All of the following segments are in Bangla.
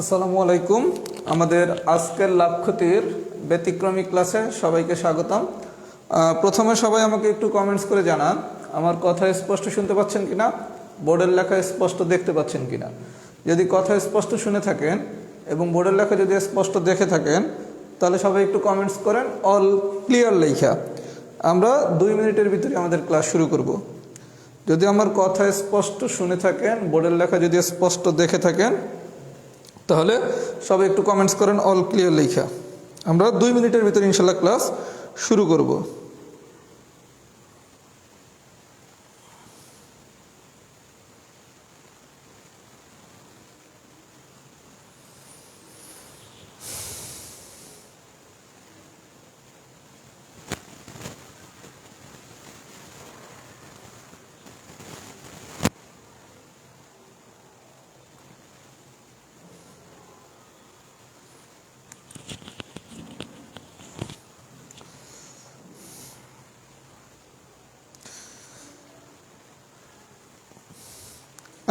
আসসালামু আলাইকুম। আমাদের আজকের লাভ ক্ষতির ব্যতিক্রমী ক্লাসে সবাইকে স্বাগতম। প্রথমে সবাই আমাকে একটু কমেন্টস করে জানান আমার কথা স্পষ্ট শুনতে পাচ্ছেন কিনা, বোর্ডের লেখা স্পষ্ট দেখতে পাচ্ছেন কিনা। যদি কথা স্পষ্ট শুনে থাকেন এবং বোর্ডের লেখা যদি স্পষ্ট দেখে থাকেন তাহলে সবাই একটু কমেন্টস করেন অল ক্লিয়ার লেখা। আমরা 2 মিনিটের ভিতরে আমাদের ক্লাস শুরু করব। যদি আমার কথা স্পষ্ট শুনে থাকেন, বোর্ডের লেখা যদি স্পষ্ট দেখে থাকেন তাহলে সবাই একটু কমেন্টস করেন অল ক্লিয়ার লেখা। আমরা 2 মিনিটের ভিতরে ইনশাল্লাহ ক্লাস শুরু করব।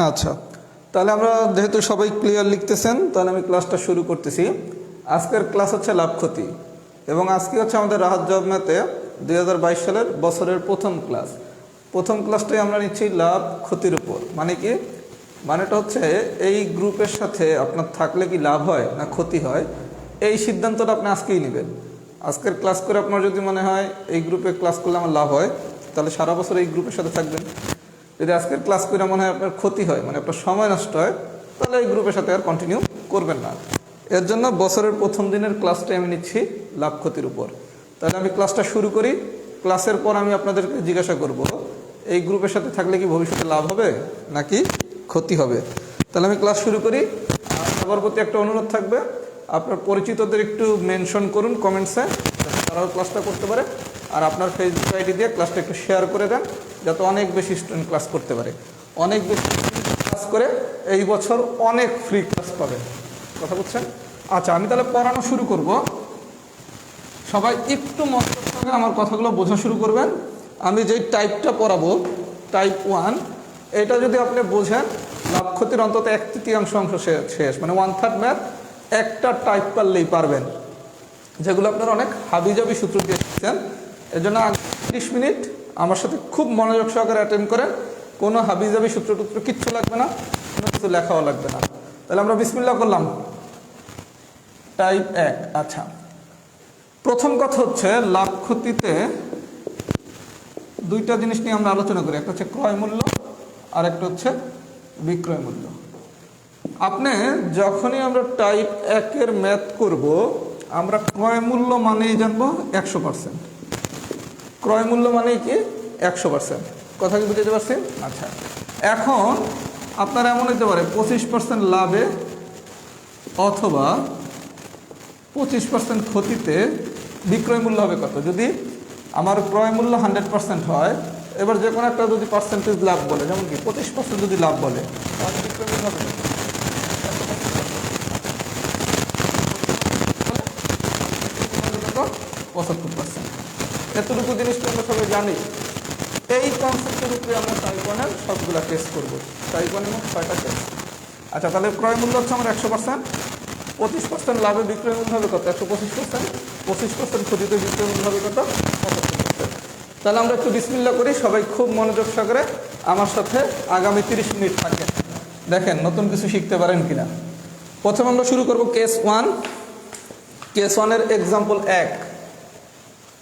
আচ্ছা, তাহলে আমরা যেহেতু সবাই ক্লিয়ার লিখতেছেন তাহলে আমি ক্লাসটা শুরু করতেছি। আজকের ক্লাস হচ্ছে লাভ ক্ষতি এবং আজকে হচ্ছে আমাদের রাহাত জব ম্যাথে 2022 সালের বছরের প্রথম ক্লাস। প্রথম ক্লাসটাই আমরা নিচ্ছি লাভ ক্ষতির উপর। মানে কি, মানেটা হচ্ছে এই গ্রুপের সাথে আপনার থাকলে কি লাভ হয় না ক্ষতি হয়, এই সিদ্ধান্তটা আপনি আজকেই নেবেন। আজকের ক্লাস করে আপনার যদি মনে হয় এই গ্রুপে ক্লাস করলে আমার লাভ হয় তাহলে সারা বছর এই গ্রুপের সাথে থাকবেন। যদি আজকের ক্লাস করে মনে হয় আপনার ক্ষতি হয়, মানে আপনার সময় নষ্ট হয়, তাহলে এই গ্রুপের সাথে আর কন্টিনিউ করবেন না। এর জন্য বছরের প্রথম দিনের ক্লাসটা আমি নিচ্ছি লাভ ক্ষতির উপর। তাহলে আমি ক্লাসটা শুরু করি। ক্লাসের পর আমি আপনাদেরকে জিজ্ঞাসা করব এই গ্রুপের সাথে থাকলে কি ভবিষ্যতে লাভ হবে নাকি ক্ষতি হবে। তাহলে আমি ক্লাস শুরু করি। সবার প্রতি একটা অনুরোধ থাকবে, আপনার পরিচিতদের একটু মেনশন করুন কমেন্টসে যাতে তারাও ক্লাসটা করতে পারে। আর আপনার ফেসবুক আইডি দিয়ে ক্লাসটা একটু শেয়ার করে দেন যাতে অনেক বেশি স্টুডেন্ট ক্লাস করতে পারে। অনেক বেশি ক্লাস করে এই বছর অনেক ফ্রি ক্লাস পাবেন। কথা বলছেন? আচ্ছা, আমি তাহলে পড়ানো শুরু করব। সবাই একটু মনোযোগ সঙ্গে আমার কথাগুলো বোঝা শুরু করবেন। আমি যেই টাইপটা পড়াবো, টাইপ 1, এটা যদি আপনি বোঝেন লাভ ক্ষতির অন্তত 1/3 অংশ শেষ, মানে 1/3 ম্যাথ একটা টাইপ পারলেই পারবেন, যেগুলো আপনারা অনেক হাবিজাবি সূত্র দিয়ে শিখছেন। এর জন্য 30 মিনিট আমার সাথে খুব মনোযোগ সহকারে অ্যাটেন্ড করেন। কোনো হাবিজাবি সূত্র টুত্র কিচ্ছু লাগবে না, কোনো কিছু লেখাও লাগবে না। তাহলে আমরা বিসমিল্লাহ করলাম। টাইপ 1। আচ্ছা, প্রথম কথা হচ্ছে লাভ ক্ষতিতে দুইটা জিনিস নিয়ে আমরা আলোচনা করি। একটা হচ্ছে ক্রয় মূল্য আর একটা হচ্ছে বিক্রয় মূল্য। আপনি যখনই আমরা টাইপ 1-এর ম্যাথ করব, আমরা ক্রয় মূল্য মানেই জানবো 100%। ক্রয় মূল্য মানেই কি 100%। কথা কি বুঝতে পারছেন? আচ্ছা, এখন আপনার এমন হতে পারে 25% লাভে অথবা 25% ক্ষতিতে বিক্রয় মূল্য হবে কত। যদি আমার ক্রয় মূল্য 100% হয়, এবার যে কোনো একটা যদি পার্সেন্টেজ লাভ বলে, যেমন কি 25% যদি লাভ বলে, তাহলে বিক্রয় মূল্য হবে 75%। এতটুকু জিনিসটা আমরা সবাই জানি। এই কনসেপ্টের উপরে আমরা টাইপ 1-এর সবগুলা টেস্ট করবো। টাইপ 1-এর মধ্যে 6টা টেস্ট। আচ্ছা, তাহলে ক্রয় মূল্য হচ্ছে আমার 100%, 25% লাভে বিক্রয় মূল্য হবে কত 125%, 25% ক্ষতিতে বিক্রয় মূল্য হবে কত 75%। তাহলে আমরা একটু বিসমিল্লাহ করি। সবাই খুব মনোযোগ সহকারে আমার সাথে আগামী 30 মিনিট থাকেন, দেখেন নতুন কিছু শিখতে পারেন কিনা। প্রথমে আমরা শুরু করব কেস 1। কেস 1-এর এক্সাম্পল 1।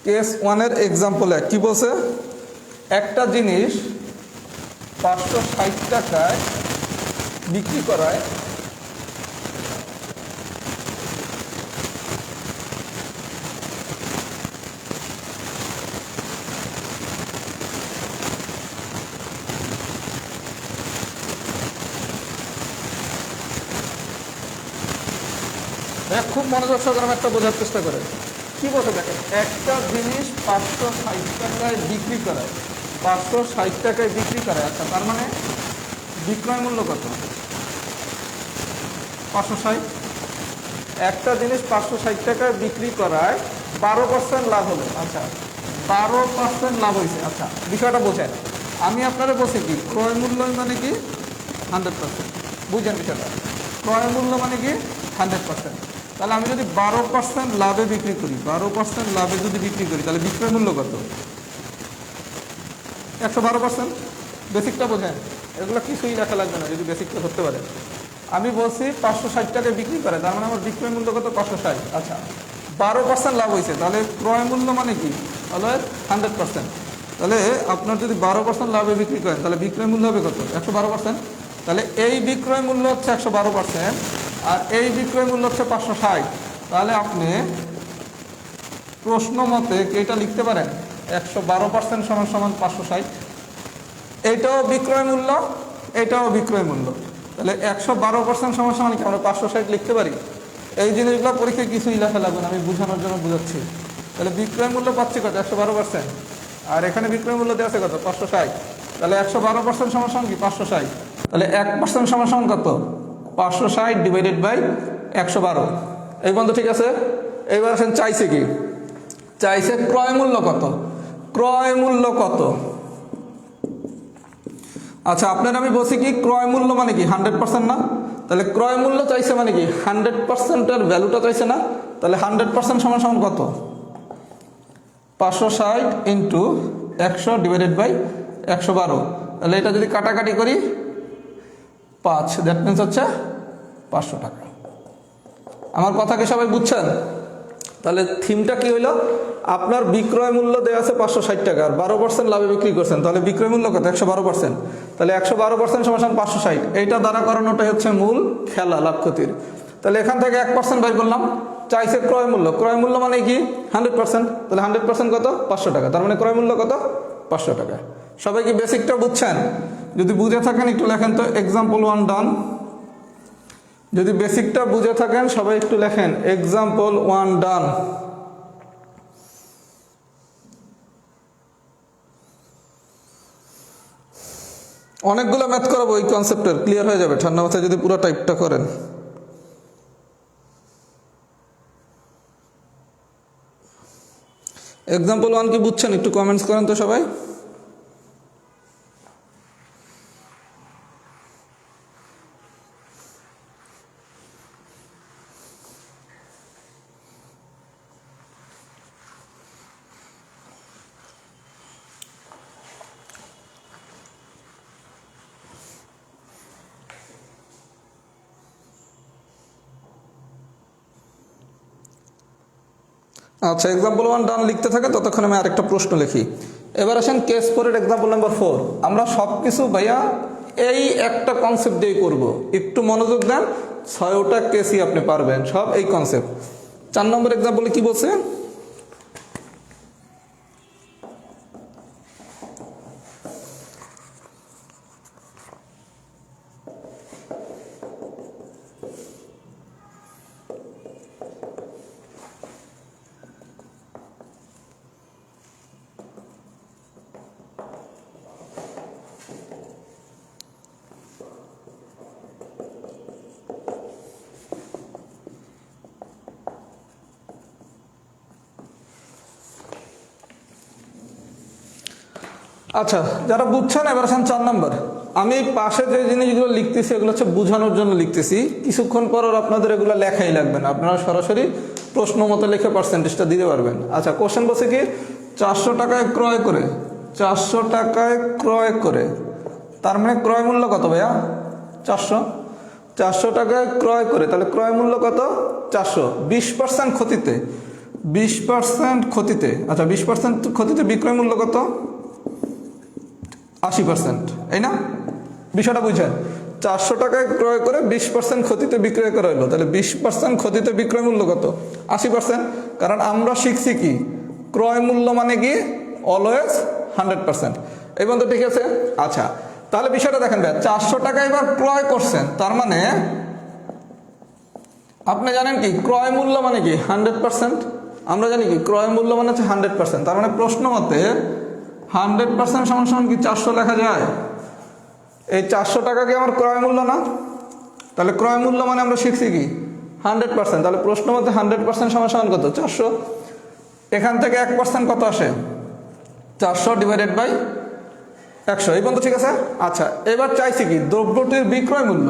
কেস 1-এর এক্সাম্পল 1 কি বলছে, একটা জিনিস 560 টাকায় বিক্রি করায় খুব মনোযোগ সহকারে একটা বোঝার চেষ্টা করে। কি বলতে দেখেন, একটা জিনিস 560 টাকায় বিক্রি করায়, 560 টাকায় বিক্রি করায়। আচ্ছা, তার মানে বিক্রয় মূল্য কত 560। একটা জিনিস 560 টাকায় বিক্রি করায় 12% লাভ হলো। আচ্ছা, 12% লাভ হয়েছে। আচ্ছা, বিষয়টা বোঝেন। আমি আপনারা বলছি কি ক্রয় মূল্য মানে কি 100%। বুঝেন বিষয়টা, ক্রয় মূল্য মানে কি 100%। তাহলে আমি যদি 12% লাভে বিক্রি করি, 12% লাভে যদি বিক্রি করি, তাহলে বিক্রয় মূল্য কত? 112%। বেসিকটা বোঝেন, এগুলো কিছুই লেখা লাগবে না যদি বেসিকটা ধরতে পারে। আমি বলছি 560 টাকায় বিক্রি করে, তার মানে আমার বিক্রয় মূল্য কত? 560। আচ্ছা, 12% লাভ হয়েছে, তাহলে ক্রয় মূল্য মানে কি? অলওয়েজ 100%। তাহলে আপনার যদি 12% লাভে বিক্রি করেন, তাহলে বিক্রয় মূল্য হবে কত? 112%। তাহলে এই বিক্রয় মূল্য হচ্ছে 112%, আর এই বিক্রয় মূল্য হচ্ছে 560। তাহলে আপনি প্রশ্ন মতে এটা লিখতে পারেন 112% সমান সমান 560। এইটাও বিক্রয় মূল্য, এটাও বিক্রয় মূল্য। তাহলে 112% সমান সমান কি আমরা 560 লিখতে পারি? এই জিনিসগুলো পরীক্ষায় কিছুই লেখা লাগবে না, আমি বোঝানোর জন্য বোঝাচ্ছি। তাহলে বিক্রয় মূল্য পাচ্ছি কত? 112%। আর এখানে বিক্রয় মূল্য দেওয়া আছে কত? 560। তাহলে 112% সমান সমান কি? 560। তাহলে 1% সমান সমান কত? 560 ডিভাইডেড বাই 112। এই বন্ধু ঠিক আছে? এইবার আসেন চাইছে কি? চাইছে ক্রয় মূল্য কত? ক্রয় মূল্য কত? আচ্ছা, আপনার আমি বলছি কি ক্রয় মূল্য মানে কি 100% না? তাহলে ক্রয় মূল্য চাইছে মানে কি 100%-এর ভ্যালুটা চাইছে না? তাহলে 100% সমান সমান কত? 560 ইন্টু 100 ডিভাইডেড বাই 112। তাহলে এটা যদি কাটাকাটি করি 5, দ্যাট মিনস হচ্ছে 500 টাকা। আমার কথা কি সবাই বুঝছেন? তাহলে থিমটা কি হইল? আপনার বিক্রয় মূল্য দেওয়া আছে 560 টাকা, আর 12% লাভে বিক্রি করছেন, তাহলে বিক্রয় মূল্য কত? 112%। তাহলে 112% সমান 560। এইটা দ্বারা করানোটাই হচ্ছে মূল খেলা লাভ ক্ষতির। তাহলে এখান থেকে 1% বের করলাম, চাইছে ক্রয় মূল্য। ক্রয় মূল্য মানে কি 100%। তাহলে 100% কত? 500 টাকা। তার মানে ক্রয় মূল্য কত? 500 টাকা। সবাই কি বেসিকটা বুঝছেন? যদি বুঝে থাকেন একটু লেখেন তো এক্সাম্পল 1 ডান। যদি বেসিকটা বুঝে থাকেন সবাই একটু লেখেন এক্সাম্পল 1 ডান। অনেকগুলো ম্যাথ করাবো এই কনসেপ্টের, ক্লিয়ার হয়ে যাবে ঠান্ডা মাথায় যদি পুরো টাইপটা করেন। এক্সাম্পল 1 কি বুঝছেন? একটু কমেন্টস করেন তো সবাই। আচ্ছা, এক্সাম্পল 1 ডান লিখতে থাকে, ততক্ষণ আমি আরেকটা প্রশ্ন লিখি। এবার আসেন কেস 4 এর এক্সাম্পল নাম্বার 4। আমরা সব কিছু ভাইয়া এই একটা কনসেপ্ট দিয়েই করব, একটু মনোযোগ দেন। 6টা কেসই আপনি পারবেন, সব এই কনসেপ্ট। 4 নম্বর এক্সাম্পলে কি বলছে? আচ্ছা, যারা বুঝছেন এবার আসেন 4 নম্বর। আমি পাশে যে জিনিসগুলো লিখতেছি এগুলো হচ্ছে বোঝানোর জন্য লিখতেছি, কিছুক্ষণ পর আপনাদের এগুলো লেখাই লাগবে না, আপনারা সরাসরি প্রশ্ন মতো লিখে পার্সেন্টেজটা দিতে পারবেন। আচ্ছা, কোশ্চেন বলছে কি 400 টাকায় ক্রয় করে, 400 টাকায় ক্রয় করে, তার মানে ক্রয় মূল্য কত ভাইয়া? 400। 400 টাকায় ক্রয় করে, তাহলে ক্রয় মূল্য কত? 400। 20% ক্ষতিতে, 20% ক্ষতিতে। আচ্ছা, 20% ক্ষতিতে বিক্রয় মূল্য কত? 80%, এই না? বিষয়টা বুঝছেন? 400 টাকায় ক্রয় করে 20% ক্ষতিতে বিক্রয় করা হলো, তাহলে 20% ক্ষতিতে বিক্রয় মূল্য কত? 80%। কারণ আমরা শিখছি কি ক্রয় মূল্য মানে কি অলওয়েজ 100%। এই বন্ধু ঠিক আছে? আচ্ছা, তাহলে বিষয়টা দেখেন ভাই, 400 টাকা এবার ক্রয় করছেন, তার মানে আপনি জানেন কি ক্রয় মূল্য মানে কি 100%। আমরা জানি কি ক্রয় মূল্য মানে হচ্ছে 100%। তার মানে প্রশ্ন মতে 100% সমান সমান কি 400 লেখা যায়? এই 400 টাকা কি আমার ক্রয় মূল্য না? তাহলে ক্রয় মূল্য মানে আমরা শিখছি কি 100%। তাহলে প্রশ্ন মতে 100% সমান সমান কত? 400। এখান থেকে 1% কত আসে? 400 ডিভাইডেড বাই 100। এই পর্যন্ত ঠিক আছে? আচ্ছা, এবার চাইছি কি দ্রব্যটির বিক্রয় মূল্য।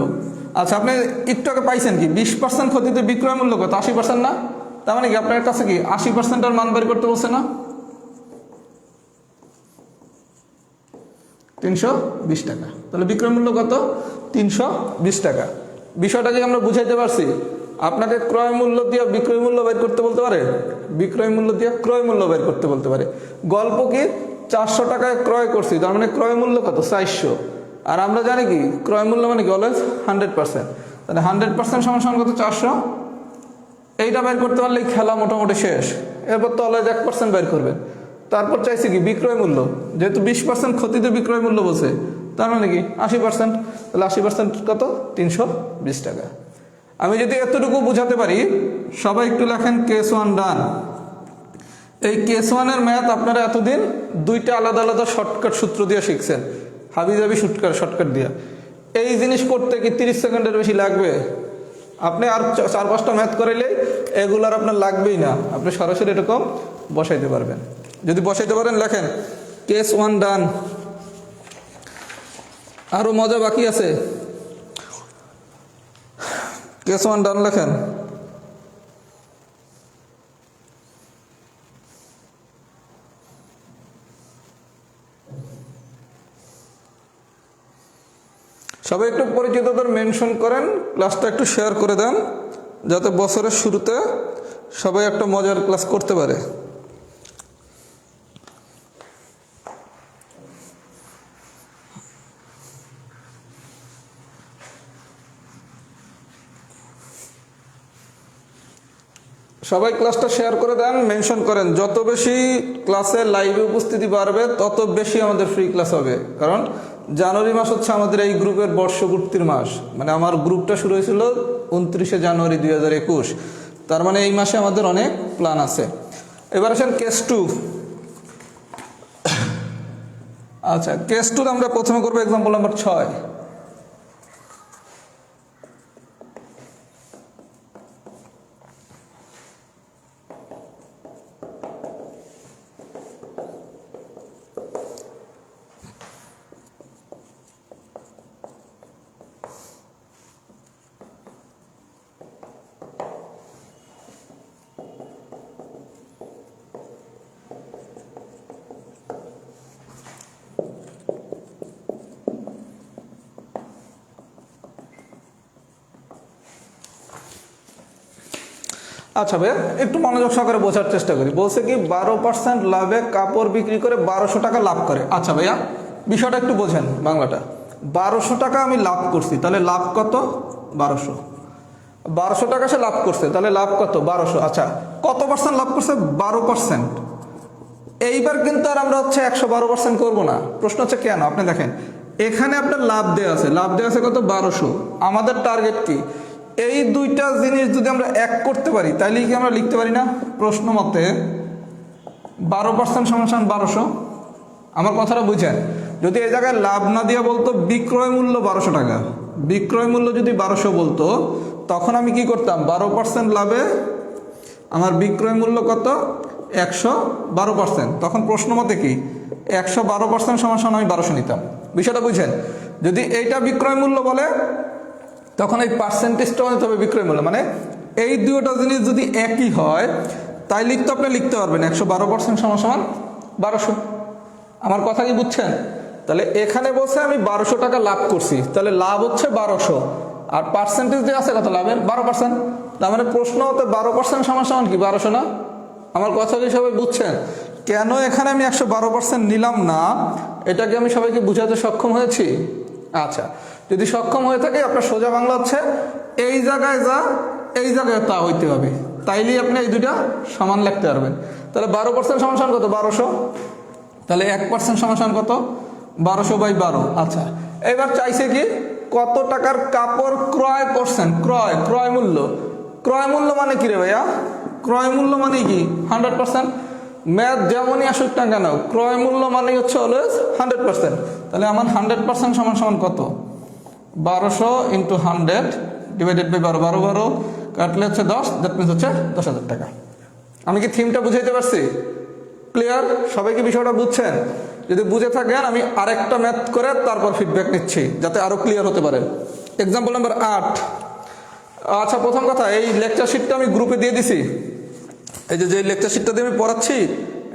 আচ্ছা, আপনি একটু আগে পাইছেন কি 20% ক্ষতিতে বিক্রয় মূল্য কত? 80% না? তার মানে কি আপনার কাছে কি 80%-এর মান বের করতে বলছে না? 320 টাকা। তাহলে বিক্রয় মূল্য কত? 320 টাকা। বিষয়টাকে আমরা বুঝাইতে পারছি। আপনাকে ক্রয় মূল্য দিয়ে বিক্রয় মূল্য বের করতে বলতে পারে, বিক্রয় মূল্য দিয়ে ক্রয় মূল্য বের করতে বলতে পারে। গল্প কি 400 টাকায় ক্রয় করছি, তার মানে ক্রয় মূল্য কত? 400। আর আমরা জানি কি ক্রয় মূল্য মানে কি অলওয়েজ 100%। তাহলে 100% সমান কত? 400। এইটা বের করতে পারলেই খেলা মোটামুটি শেষ। এরপর তো অলওয়েজ 1% বের করবেন। তারপর চাইছি কি বিক্রয় মূল্য, যেহেতু 20% ক্ষতিতে বিক্রয় মূল্য বলছে, তার মানে কি 80%। তাহলে 80% কত? 320 টাকা। আমি যদি এতটুকু বুঝাতে পারি, সবাই একটু লেখেন কেস 1 ডান। এই কেস 1-এর ম্যাথ আপনারা এতদিন দুইটা আলাদা আলাদা শর্টকাট সূত্র দিয়ে শিখছেন, হাবিজাবি শর্টকাট দিয়ে। এই জিনিস করতে কি 30 সেকেন্ডের বেশি লাগবে? আপনি আর 4-5টা ম্যাথ করাইলেই এগুলার আপনার লাগবেই না, আপনি সরাসরি এরকম বসাইতে পারবেন। যদি বসাইতে পারেন লেখেন কেস 1 ডান। আরো মজা বাকি আছে, কেস 1 ডান লেখেন। সবাই একটু পরিচিতদের মেনশন করেন, ক্লাসটা একটু শেয়ার করে দেন, যাতে বছরের শুরুতে সবাই একটা মজার ক্লাস করতে পারে। সবাই ক্লাসটা শেয়ার করে দেন, মেনশন করেন। যত বেশি ক্লাসে লাইভে উপস্থিতি বাড়বে তত বেশি আমাদের ফ্রি ক্লাস হবে। কারণ জানুয়ারি মাস হচ্ছে আমাদের এই গ্রুপের বর্ষপূর্তির মাস। মানে আমার গ্রুপটা শুরু হয়েছিল 29শে জানুয়ারি 2021। তার মানে এই মাসে আমাদের অনেক প্ল্যান আছে। এবার আসেন কেস 2। আচ্ছা, কেস 2 আমরা প্রথমে করবো এক্সাম্পল নাম্বার 6। আচ্ছা ভাইয়া, একটু মনোযোগ সহকারে বোঝার চেষ্টা করি। বলছে কি 12% লাভে কাপড় বিক্রি করে 1200 টাকা লাভ করে। আচ্ছা ভাইয়া, বিষয়টা একটু বোঝেন বাংলাটা। 1200 টাকা আমি লাভ করছি, তাহলে লাভ কত? 1200। 1200 টাকা সে লাভ করছে, তাহলে লাভ কত? 1200। আচ্ছা, কত পার্সেন্ট লাভ করছে? 12%। এইবার কিন্তু আর আমরা হচ্ছে 112% করবো না। প্রশ্ন হচ্ছে কেন? আপনি দেখেন এখানে আপনার লাভ দেওয়া আছে, লাভ দেওয়া আছে কত? 1200। আমাদের টার্গেট কি? এই দুইটা জিনিস যদি আমরা এক করতে পারি তাহলে কি আমরা লিখতে পারি না প্রশ্ন মতে 12% সমান 1200? আমার কথাটা বুঝেন। যদি এই জায়গায় লাভ না দিয়ে বলতো বিক্রয় মূল্য 1200 টাকা, বিক্রয় মূল্য যদি 1200 বলতো, তখন আমি কি করতাম? 12% লাভে আমার বিক্রয় মূল্য কত? 112%। তখন প্রশ্ন মতে কি 112% সমান আমি 1200 নিতাম। বিষয়টা বুঝেন। যদি এইটা বিক্রয় মূল্য বলে তখন এই পার্সেন্টেজটাও নিতে হবে বিক্রয় মূল্য। মানে এই দুটো জিনিস যদি একই হয় তাই লিখতে আপনি লিখতে পারবেন 112% সমান 1200। আমার কথা কি বুঝছেন? তাহলে এখানে বলছে আমি 1200 টাকা লাভ করছি, তাহলে লাভ হচ্ছে 1200, আর পার্সেন্টেজ যে আছে কত? লাভের 12%। তার মানে প্রশ্ন হতে 12% সমান কি 1200 না? আমার কথা কি সবাই বুঝছেন? কেন এখানে আমি 112% নিলাম না, এটাকে আমি সবাইকে বুঝাতে সক্ষম হয়েছি? আচ্ছা, যদি সক্ষম হয়ে থাকে আপনার সোজা বাংলা হচ্ছে এই জায়গায় যা এই জায়গায় তা হইতে হবে, তাইলেই আপনি এই দুইটা সমান লিখতে পারবেন। তাহলে 12% সমান কত? 1200। তাহলে 1% সমান কত? 1200/12। আচ্ছা, এবার চাইছে কি কত টাকার কাপড় ক্রয় করছেন? ক্রয় মূল্য। ক্রয় মূল্য মানে কি রে ভাইয়া? ক্রয় মূল্য মানে কি 100%। ম্যাথ যেমনই আসুক না কেন, ক্রয় মূল্য মানে হচ্ছে অলওয়েজ 100%। তাহলে আমার 100% সমান কত? 1200 × 100 ডিভাইডেড বাই 12। 12 কাটলে হচ্ছে 10, দ্যাট মিনস হচ্ছে 10,000 টাকা। আমি কি থিমটা বুঝাইতে পারছি? ক্লিয়ার? সবাই কি বিষয়টা বুঝছেন? যদি বুঝে থাকেন আমি আরেকটা ম্যাথ করে তারপর ফিডব্যাক নিচ্ছি, যাতে আরো ক্লিয়ার হতে পারে। Example number 8। আচ্ছা, প্রথম কথা, এই লেকচার শিটটা আমি গ্রুপে দিয়ে দিছি। এই যে লেকচার শিটটা দিয়ে আমি পড়াচ্ছি,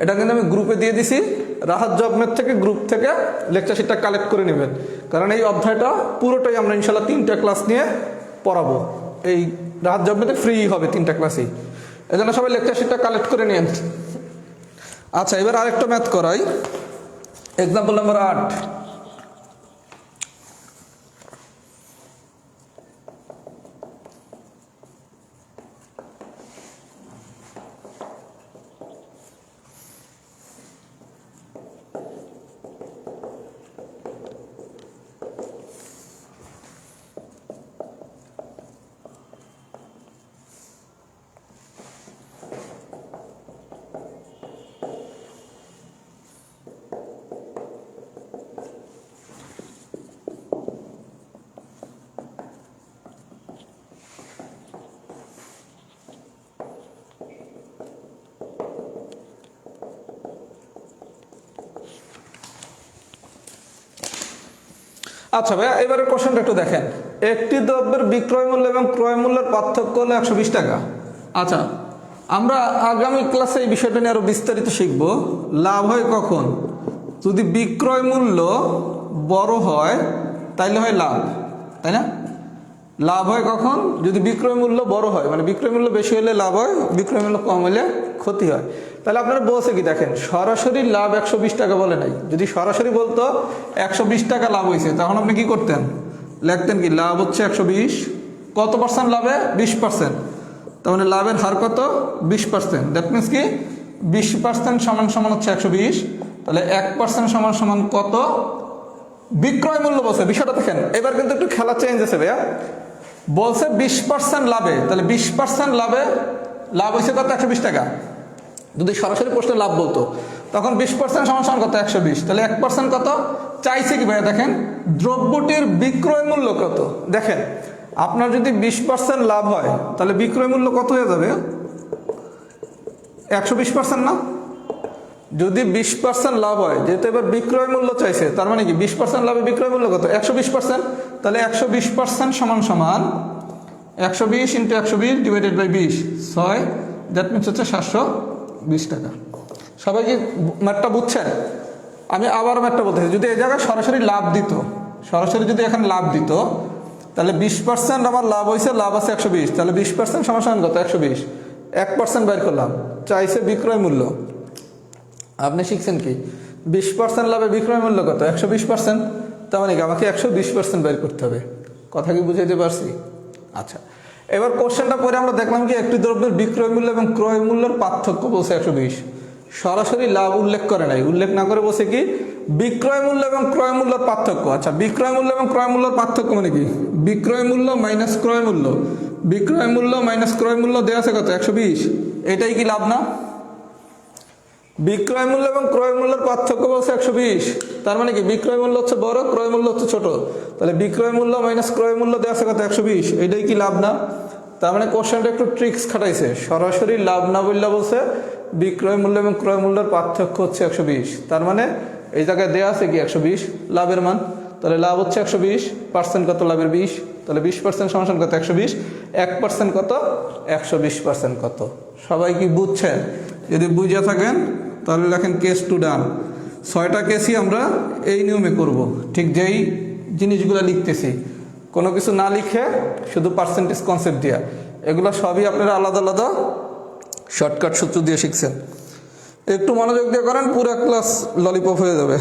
এটা কিন্তু আমি গ্রুপে দিয়ে দিছি। রাহাত জব ম্যাথ থেকে গ্রুপ থেকে লেকচার শিটটা কালেক্ট করে নেবেন, কারণ এই অধ্যায়টা পুরোটাই আমরা ইনশাল্লাহ 3টা ক্লাস নিয়ে পড়াবো। এই রাহাত জব ম্যাথে ফ্রি হবে 3টা ক্লাসই, এই জন্য সবাই লেকচার শিটটা কালেক্ট করে নিন। আচ্ছা, এবার আরেকটা ম্যাথ করাই। Example number 8। আচ্ছা ভাইয়া, এবারে কোশ্চেনটা একটু দেখেন। একটি দ্রব্যের বিক্রয় মূল্য এবং ক্রয় মূল্যের পার্থক্য হলো 120 টাকা। আচ্ছা, আমরা আগামী ক্লাসে এই বিষয়টা নিয়ে আরো বিস্তারিত শিখব। লাভ হয় কখন? যদি বিক্রয় মূল্য বড় হয় তাইলে হয় লাভ, তাই না? লাভ হয় কখন? যদি বিক্রয় মূল্য বড় হয়, মানে বিক্রয় মূল্য বেশি হলে লাভ হয়, বিক্রয় মূল্য কম হলে ক্ষতি হয়। তাহলে আপনারা বলছে কি, দেখেন, সরাসরি লাভ 120 টাকা বলে নাই। যদি সরাসরি বলতো 120 টাকা লাভ হয়েছে, তখন আপনি কি করতেন? লিখতেন কি, লাভ হচ্ছে 120, কত পার্সেন্ট লাভে? 20%। তার মানে লাভের হার কত? 20%। দ্যাট মিনস কি 20% সমান সমান হচ্ছে 120। তাহলে 1% সমান সমান কত? বিক্রয় মূল্য বলছে। বিষয়টা দেখেন, এবার কিন্তু একটু খেলা চেঞ্জ আছে ভাইয়া। বলছে 20% লাভে, তাহলে 20% লাভে লাভ হয়েছে কত? 120 টাকা। যদি সরাসরি প্রশ্নে লাভ বলতো, তখন 20% সমান সমান কত? 120। তাহলে 1% কত চাইছে কি ভাইয়া? দেখেন, দ্রব্যটির বিক্রয় মূল্য কত। দেখেন, আপনার যদি 20% লাভ হয়, তাহলে বিক্রয় মূল্য কত হয়ে যাবে? 120% না? যদি 20% লাভ হয়, যেহেতু এবার বিক্রয় মূল্য চাইছে, তার মানে কি 20% লাভে বিক্রয় মূল্য কত? 120%। তাহলে 120% সমান সমান 120 into 120 divided by 20, 6। That means হচ্ছে 720 টাকা। সবাই কি ম্যাথটা বুঝছেন? আমি আবার ম্যাথটা বলতেছি। যদি এই জায়গায় সরাসরি লাভ দিত, সরাসরি যদি এখানে লাভ দিত, তাহলে 20% আমার লাভ হয়েছে, লাভ আছে 120, তাহলে 20% সমান সমান কত? 120। 1% বের করলাম, চাইছে বিক্রয় মূল্য। আপনি শিখছেন কি, 20% লাভে বিক্রয় মূল্য কত? 120%। তার মানে কি আমাকে 120% বের করতে হবে। কথা কি বুঝাইতে পারছি? আচ্ছা, এবার কোশ্চেনটা পরে আমরা দেখলাম কি, একটি দ্রব্যের বিক্রয় মূল্য এবং ক্রয় মূল্যের পার্থক্য বলছে 120। সরাসরি লাভ উল্লেখ করে নাই, উল্লেখ না করে বলছে কি বিক্রয় মূল্য এবং ক্রয় মূল্যের পার্থক্য। আচ্ছা, বিক্রয় মূল্য এবং ক্রয় মূল্যের পার্থক্য মানে কি? বিক্রয় মূল্য মাইনাস ক্রয় মূল্য, বিক্রয় মূল্য মাইনাস ক্রয় মূল্য দেওয়া আছে কত? 120। এটাই কি লাভ না? বিক্রয় মূল্য এবং ক্রয় মূল্যের পার্থক্য বলছে 120। তার মানে কি বিক্রয় মূল্য হচ্ছে বড়, ক্রয় মূল্য হচ্ছে ছোট। তাহলে বিক্রয় মূল্য মাইনাস ক্রয় মূল্য দেওয়া আছে কত? 120। এটাই কি লাভ না? তার মানে কোশ্চেনটা একটু ট্রিক্স খাটাইছে। সরাসরি লাভ না বললে বলছে বিক্রয় মূল্য এবং ক্রয় মূল্যের পার্থক্য হচ্ছে 120। তার মানে এই জায়গায় দেওয়া আছে কি 120 লাভের মান। তাহলে লাভ হচ্ছে 120, পার্সেন্ট কত? লাভের 20। তাহলে 20% সমান কত? 120। 1% কত? 120% কত? সবাই কি বুঝছেন? যদি বুঝে থাকেন তাহলে লেখেন কেস টু ডান। 6টা কেসই আমরা এই নিয়মে করব, ঠিক যেই জিনিসগুলো লিখতেছি। কোনো কিছু না লিখে শুধু পার্সেন্টেজ কনসেপ্ট দিয়া, এগুলো সবই আপনারা আলাদা আলাদা শর্টকাট সূত্র দিয়ে শিখছেন। একটু মনোযোগ দিয়ে করেন, পুরো ক্লাস ললিপপ হয়ে যাবে।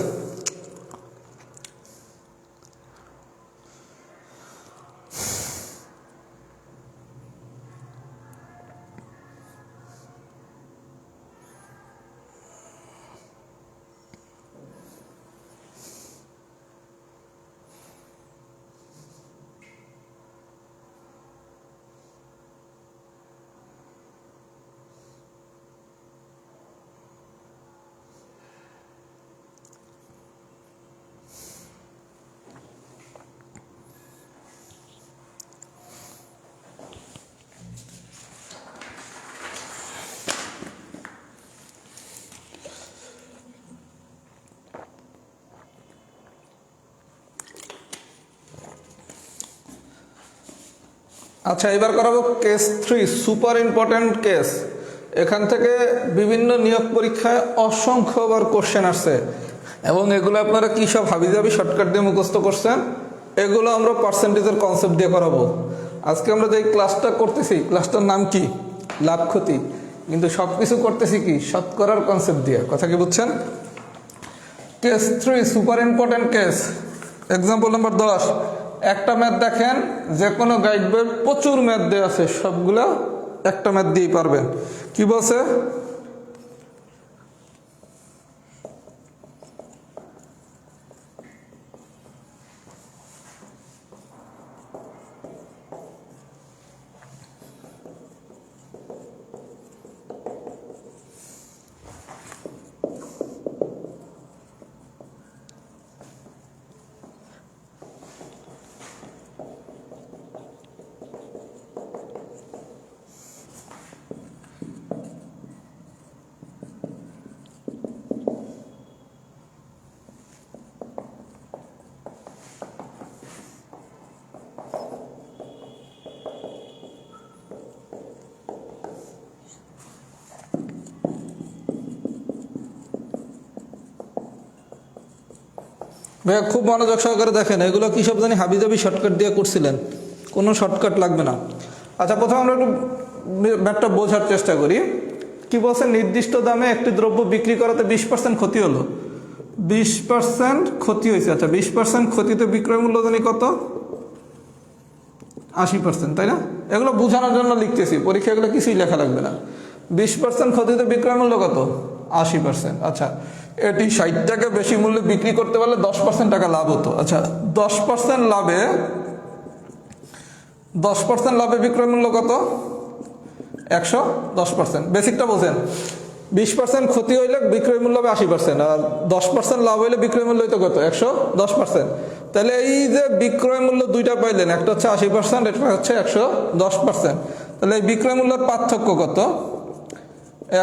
আচ্ছা, এবার করাবো কেস 3, সুপার ইম্পর্টেন্ট কেস। এখান থেকে বিভিন্ন নিয়োগ পরীক্ষায় অসংখ্যবার কোশ্চেন আসছে এবং এগুলো আপনারা কী সব হাবিজাবি শর্টকাট দিয়ে মুখস্থ করছেন, এগুলো আমরা পার্সেন্টেজের কনসেপ্ট দিয়ে করাবো। আজকে আমরা যে ক্লাসটা করতেছি, ক্লাসটার নাম কি? লাভ ক্ষতি। কিন্তু সব কিছু করতেছি কি? শতকরার কনসেপ্ট দিয়ে। কথা কি বুঝছেন? Case 3, super important case. Example number 10। একটা ম্যাথ দেখেন, যে কোনো গাইড বইয়ের প্রচুর ম্যাথ দেওয়া আছে, সবগুলো একটা ম্যাথ দিয়েই পারবেন। কি বলছে? ভাইয়া খুব মনোযোগ সহকারে দেখেন, এগুলো কী সব জানি হাবিজাবি শর্টকাট দিয়ে করছিলেন, কোনো শর্টকাট লাগবে না। আচ্ছা, প্রথমে আমরা একটু ম্যাথটা বোঝার চেষ্টা করি। কি বলছে? নির্দিষ্ট দামে একটি দ্রব্য বিক্রি করাতে 20% ক্ষতি হলো। 20% ক্ষতি হয়েছে। আচ্ছা, 20% ক্ষতিতে বিক্রয় মূল্য জানি কত? 80%, তাই না? এগুলো বোঝানোর জন্য লিখতেছি, পরীক্ষা এগুলো কিছুই লেখা লাগবে না। 20% ক্ষতিতে বিক্রয় মূল্য কত? 80%। আচ্ছা, এটি 60 টাকা বেশি মূল্যে বিক্রি করতে পারলে 10% টাকা লাভ হতো। আচ্ছা, 10% লাভে 10% লাভে বিক্রয় মূল্য কত? 110%। বেসিকটা বোঝেন। 20% ক্ষতি হইলে বিক্রয় মূল্য হবে 80%, আর 10% লাভ হইলে বিক্রয় মূল্য হইতো কত? 110%। তাহলে এই যে বিক্রয় মূল্য দুইটা পাইলেন, একটা হচ্ছে 80%, একটা হচ্ছে 110%। তাহলে এই বিক্রয় মূল্যের পার্থক্য কত?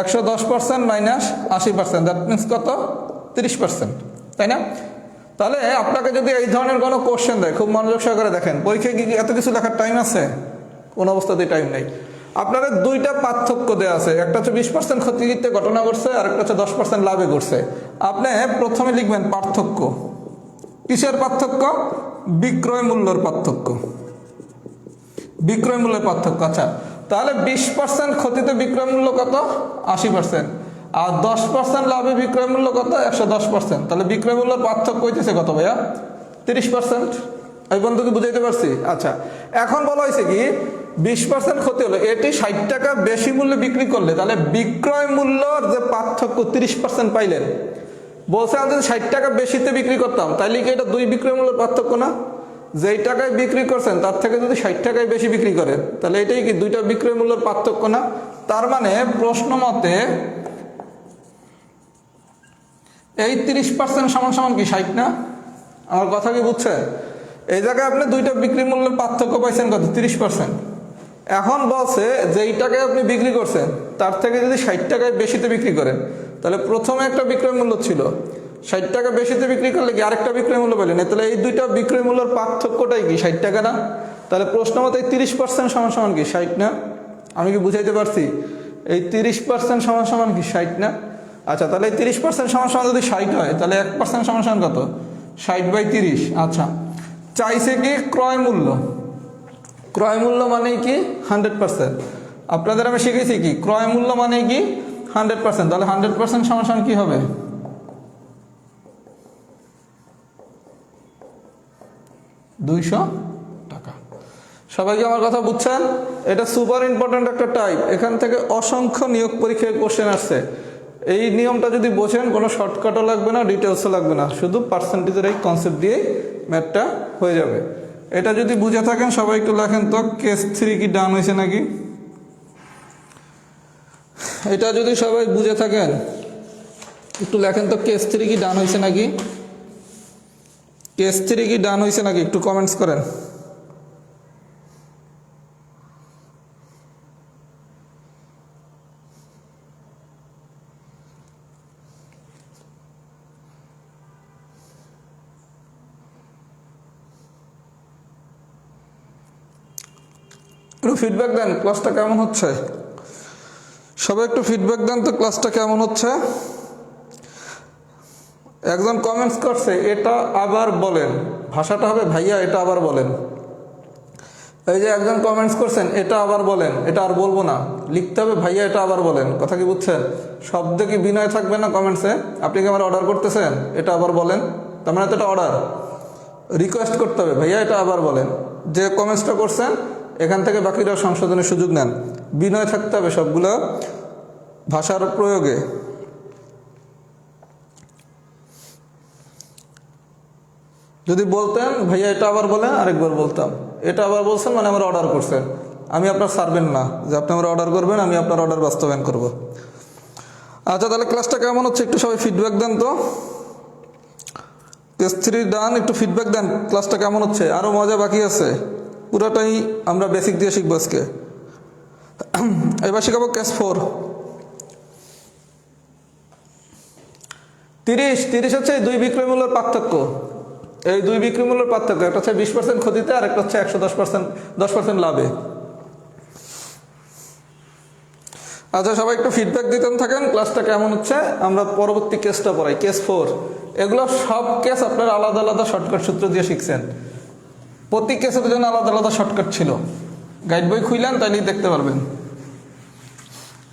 110% মাইনাস 80%, দ্যাট মিনস কত? 30%, তাই না? তাহলে আপনাকে যদি এই ধরনের কোনো কোশ্চেন দেয়, খুব মনোযোগ সহকারে দেখেন, পরীক্ষায় কি এত কিছু লেখার টাইম আছে? কোনো অবস্থাতেই টাইম নেই। আপনাদের দুইটা পার্থক্য দেওয়া আছে, একটা হচ্ছে 20% ক্ষতিতে ঘটনা ঘটছে, আর একটা হচ্ছে 10% লাভে ঘটছে। আপনি প্রথমে লিখবেন পার্থক্য। কিসের পার্থক্য? বিক্রয় মূল্যের পার্থক্য। বিক্রয় মূল্যের পার্থক্য। আচ্ছা, তাহলে 20% ক্ষতিতে বিক্রয় মূল্য কত? 80%। আর 10% লাভে বিক্রয় মূল্য কত? 110%। তাহলে বিক্রয় মূল্যের পার্থক্য হইতেছে কত ভাইয়া? 30%। এই বন্ধুকে বুঝাইতে পারছি? আচ্ছা, এখন বলা হয়েছে কি 20% ক্ষতি হলো, এটি 60 টাকা বেশি মূল্যে বিক্রি করলে তাহলে বিক্রয় মূল্যর যে পার্থক্য 30% পাইলেন। বলছে আমি যদি 60 টাকা বেশিতে বিক্রি করতাম, তাইলে কি এটা দুই বিক্রয় মূল্যের পার্থক্য না? যেই টাকায় বিক্রি করছেন তার থেকে যদি 60 টাকায় বেশি বিক্রি করেন, তাহলে এটাই কি দুইটা বিক্রয় মূল্যের পার্থক্য না? তার মানে প্রশ্ন মতে এই 30% সমান সমান কি 60 না? আমার কথা কি বুঝছেন? এই জায়গায় আপনি দুইটা বিক্রি মূল্যের পার্থক্য পাইছেন কত? 30%। এখন বলছে যেই টাকায় আপনি বিক্রি করছেন তার থেকে যদি 60 টাকায় বেশিতে বিক্রি করেন, তাহলে প্রথমে একটা বিক্রয় মূল্য ছিল, 60 টাকা বেশিতে বিক্রি করলে কি আরেকটা বিক্রয় মূল্য পেলেন, তাহলে এই দুইটা বিক্রয় মূল্যের পার্থক্যটাই কি 60 টাকা না? তাহলে প্রশ্ন মতে 30% সমান সমান কি 60 না? আমি কি বুঝাইতে পারছি? এই 30% সমান সমান কি 60 না? আচ্ছা, তাহলে এই 30% সমান সমান যদি 60 হয়, তাহলে 1% সমান সমান কত? 60/30। আচ্ছা, চাইছে কি ক্রয় মূল্য। ক্রয় মূল্য মানে কি? 100%। আপনাদের আমি শিখেছি কি ক্রয় মূল্য মানে কি? 100%। তাহলে 100% সমান সমান কি হবে? 200 টাকা। সবাইকে আমার কথা বুঝছেন? এটা সুপার ইম্পর্টেন্ট একটা টাইপ, এখান থেকে অসংখ্য নিয়োগ পরীক্ষায় কোশ্চেন আসছে। এই নিয়মটা যদি বোঝেন, কোনো শর্টকাটও লাগবে না, ডিটেলসও লাগবে না, শুধু পার্সেন্টেজের এই কনসেপ্ট দিয়েই ম্যাথটা হয়ে যাবে। এটা যদি বুঝে থাকেন সবাই একটু লেখেন তো, কেস 3 কি ডান হয়েছে নাকি? এটা যদি সবাই বুঝে থাকেন একটু লেখেন তো, কেস 3 কি ডান হয়েছে নাকি? কেস 3 কি ডান হয়েছে নাকি? একটু কমেন্টস করেন। একটু ফিডব্যাক দেন ক্লাসটা কেমন হচ্ছে, সবাই একটু ফিডব্যাক দেন তো ক্লাসটা কেমন হচ্ছে। একজন কমেন্টস করছে এটা আবার বলেন, ভাষাটা হবে ভাইয়া এটা আবার বলেন। এই যে একজন কমেন্টস করছেন এটা আবার বলেন, এটা আর বলবো না, লিখতে হবে ভাইয়া এটা আবার বলেন। কথা কি বুঝছেন? শব্দে কি বিনয় থাকবে না কমেন্টসে? আপনি কি আমার অর্ডার করতেছেন এটা আবার বলেন, তার মানে তো এটা অর্ডার, রিকোয়েস্ট করতে হবে ভাইয়া এটা আবার বলেন। যে কমেন্টসটা করছেন এখান থেকে বাকিরা সংশোধনের সুযোগ নেন, বিনয় থাকতে হবে সবগুলো ভাষার প্রয়োগে। যদি বলতেন ভাইয়া এটা আবার বলেন আরেকবার বলতাম, এটা আবার বলছেন মানে আমার অর্ডার করছেন, আমি আপনার সারবেন না যে আপনি আমার অর্ডার করবেন, আমি আপনার অর্ডার বাস্তবায়ন করব। আচ্ছা তাহলে ক্লাসটা কেমন হচ্ছে একটু সবাই ফিডব্যাক দেন তো। কেস 3 ডান, একটু ফিডব্যাক দেন ক্লাসটা কেমন হচ্ছে, আরও মজা বাকি আছে, পুরাটাই আমরা বেসিক দিয়ে শিখবো আজকে। এবার শিখাবো কেস 4। 30 হচ্ছে এই দুই বিক্রয় মূল্যের পার্থক্য, এই দুই বিক্রয় মূল্যের পার্থক্য, একটা হচ্ছে 20% ক্ষতিতে আর একটা হচ্ছে 110% লাভে। আচ্ছা সবাই একটু ফিডব্যাক দিতেন থাকেন ক্লাসটা কেমন হচ্ছে। আমরা পরবর্তী কেসটা পড়াই, কেস 4। এগুলো সব কেস আপনারা আলাদা আলাদা শর্টকাট সূত্র দিয়ে শিখছেন, প্রতি কেসের জন্য আলাদা আলাদা শর্টকাট ছিল, গাইড বই খুইলেন তাইলেই দেখতে পারবেন।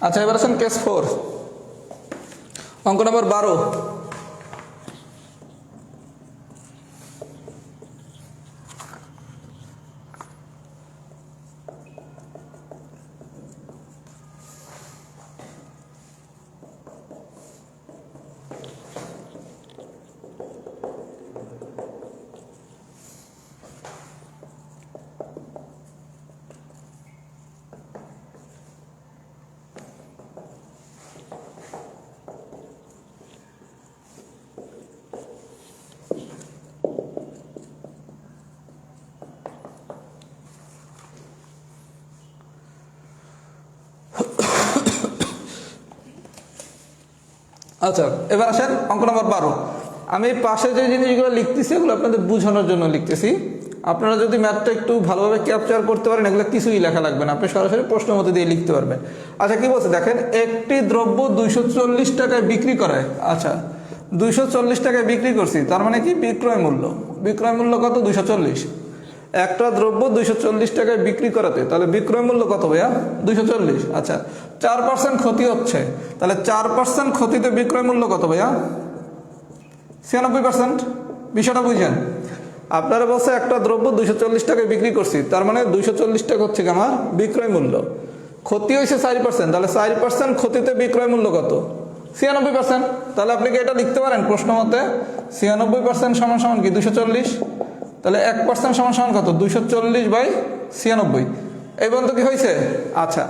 আচ্ছা এবার আসেন কেস 4, অঙ্ক নম্বর 12। আচ্ছা এবার আসেন অঙ্ক নম্বর 12। আমি পাশে যে জিনিসগুলো লিখতেছি এগুলো আপনাদের বোঝানোর জন্য লিখতেছি, আপনারা যদি ম্যাথটা একটু ভালোভাবে ক্যাপচার করতে পারেন এগুলো কিছুই লেখা লাগবে না, আপনি সরাসরি প্রশ্ন মতো দিয়ে লিখতে পারবেন। আচ্ছা কি বলছে দেখেন, একটি দ্রব্য 240 টাকায় বিক্রি করে, আচ্ছা 240 টাকায় বিক্রি করছি, তার মানে কি বিক্রয় মূল্য, বিক্রয় মূল্য কত 240। একটা দ্রব্য 240 টাকায় বিক্রি করাতে তাহলে বিক্রয় মূল্য কত ভাইয়া 240। আচ্ছা 4% ক্ষতি হচ্ছে, তাহলে 4% ক্ষতিতে বিক্রয় মূল্য কত ভাইয়া 96%। বিষয়টা বুঝেন, আপনারা বলছে একটা দ্রব্য 240 টাকায় বিক্রি করছি, তার মানে 240 টাকা হচ্ছে আমার বিক্রয় মূল্য, ক্ষতি হয়েছে 4%, তাহলে 4% ক্ষতিতে বিক্রয় মূল্য কত 96%। তাহলে আপনি কি এটা লিখতে পারেন প্রশ্ন মতে 96% সমান সমান কি 240, তাহলে 1% সমান সমান কত 240/96। এই পর্যন্ত কি হয়েছে? আচ্ছা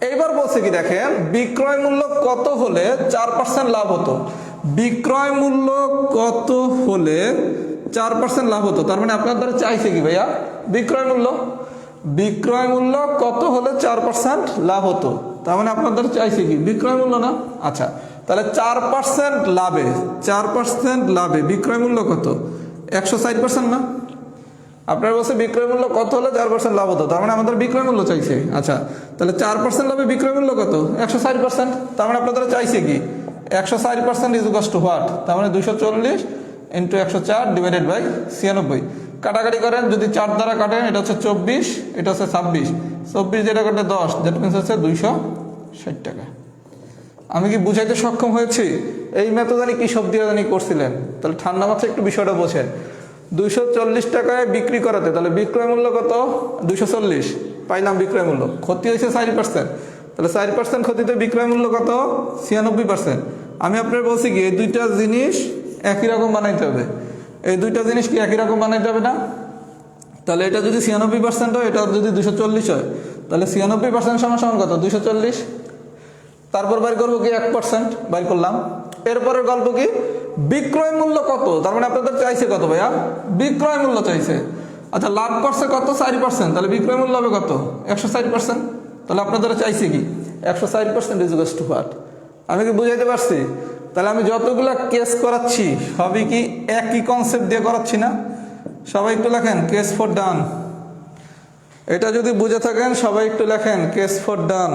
এইবার বলছে কি দেখেন, বিক্রয় মূল্য কত হলে 4% লাভ হতো, বিক্রয় মূল্য কত হলে 4% লাভ হতো, তার মানে আপনার দ্বারা চাইছে কি ভাইয়া বিক্রয় মূল্য, বিক্রয় মূল্য কত হলে 4% লাভ হতো, তার মানে আপনার দ্বারা চাইছে কি বিক্রয় মূল্য না। আচ্ছা তাহলে 4% লাভে, 4% লাভে বিক্রয় মূল্য কত 160% না, আপনার বলছে বিক্রয় মূল্য কত হলে 4% লাভ হতো, তার মানে আমাদের বিক্রয় মূল্য চাইছে। আচ্ছা তাহলে 4% লাভে বিক্রয় মূল্য কত 160%, তার মানে আপনাদের চাইছে কি 160% ইজ ইকুয়াল টু হোয়াট, তার মানে 240 ইন্টু 104/96। কাটাকাটি করেন, যদি 4 দ্বারা কাটেন এটা হচ্ছে 24, এটা হচ্ছে 26, 24 যেটা কাটে 10, যেটা মিনস হচ্ছে 260 টাকা। আমি কি বুঝাইতে সক্ষম হয়েছি? এই ম্যাথ জানি কি সব দিয়ে জানি করছিলেন, তাহলে ঠান্ডা মাথায় একটু বিষয়টা বোঝেন। 240 টাকায় বিক্রি করাতে তাহলে বিক্রয় মূল্য কত 240, পাইলাম বিক্রয় মূল্য, ক্ষতি হয়েছে 4%, তাহলে 4% ক্ষতিতে বিক্রয় মূল্য কত 96%। আমি আপনার বলছি কি এই দুইটা জিনিস একই রকম বানাইতে হবে, এই দুইটা জিনিস কি একই রকম বানাইতে হবে না, তাহলে এটা যদি 96% হয়, এটা যদি 240 হয়, তাহলে 96% সমান সমান কত 240। তারপর বাইর করবো কি 1% বাইর করলাম। এরপরের গল্প কি বিক্রয় মূল্য কত, তার মানে আপনাদের চাইছে কত ভাইয়া বিক্রয় মূল্য চাইছে। আচ্ছা লাভ করছে কত 4%, তাহলে বিক্রয় মূল্য হবে কত 160%, তাহলে আপনাদের চাইছে কি 160% ইজ ইকুয়াল টু হোয়াট। আমি কি বুঝাইতে পারছি? তাহলে আমি যতগুলা কেস করাচ্ছি সবই কি একই কনসেপ্ট দিয়ে করাচ্ছি না? সবাই একটু লেখেন কেস 4 ডান। এটা যদি বুঝে থাকেন সবাই একটু লেখেন কেস ফর ডান।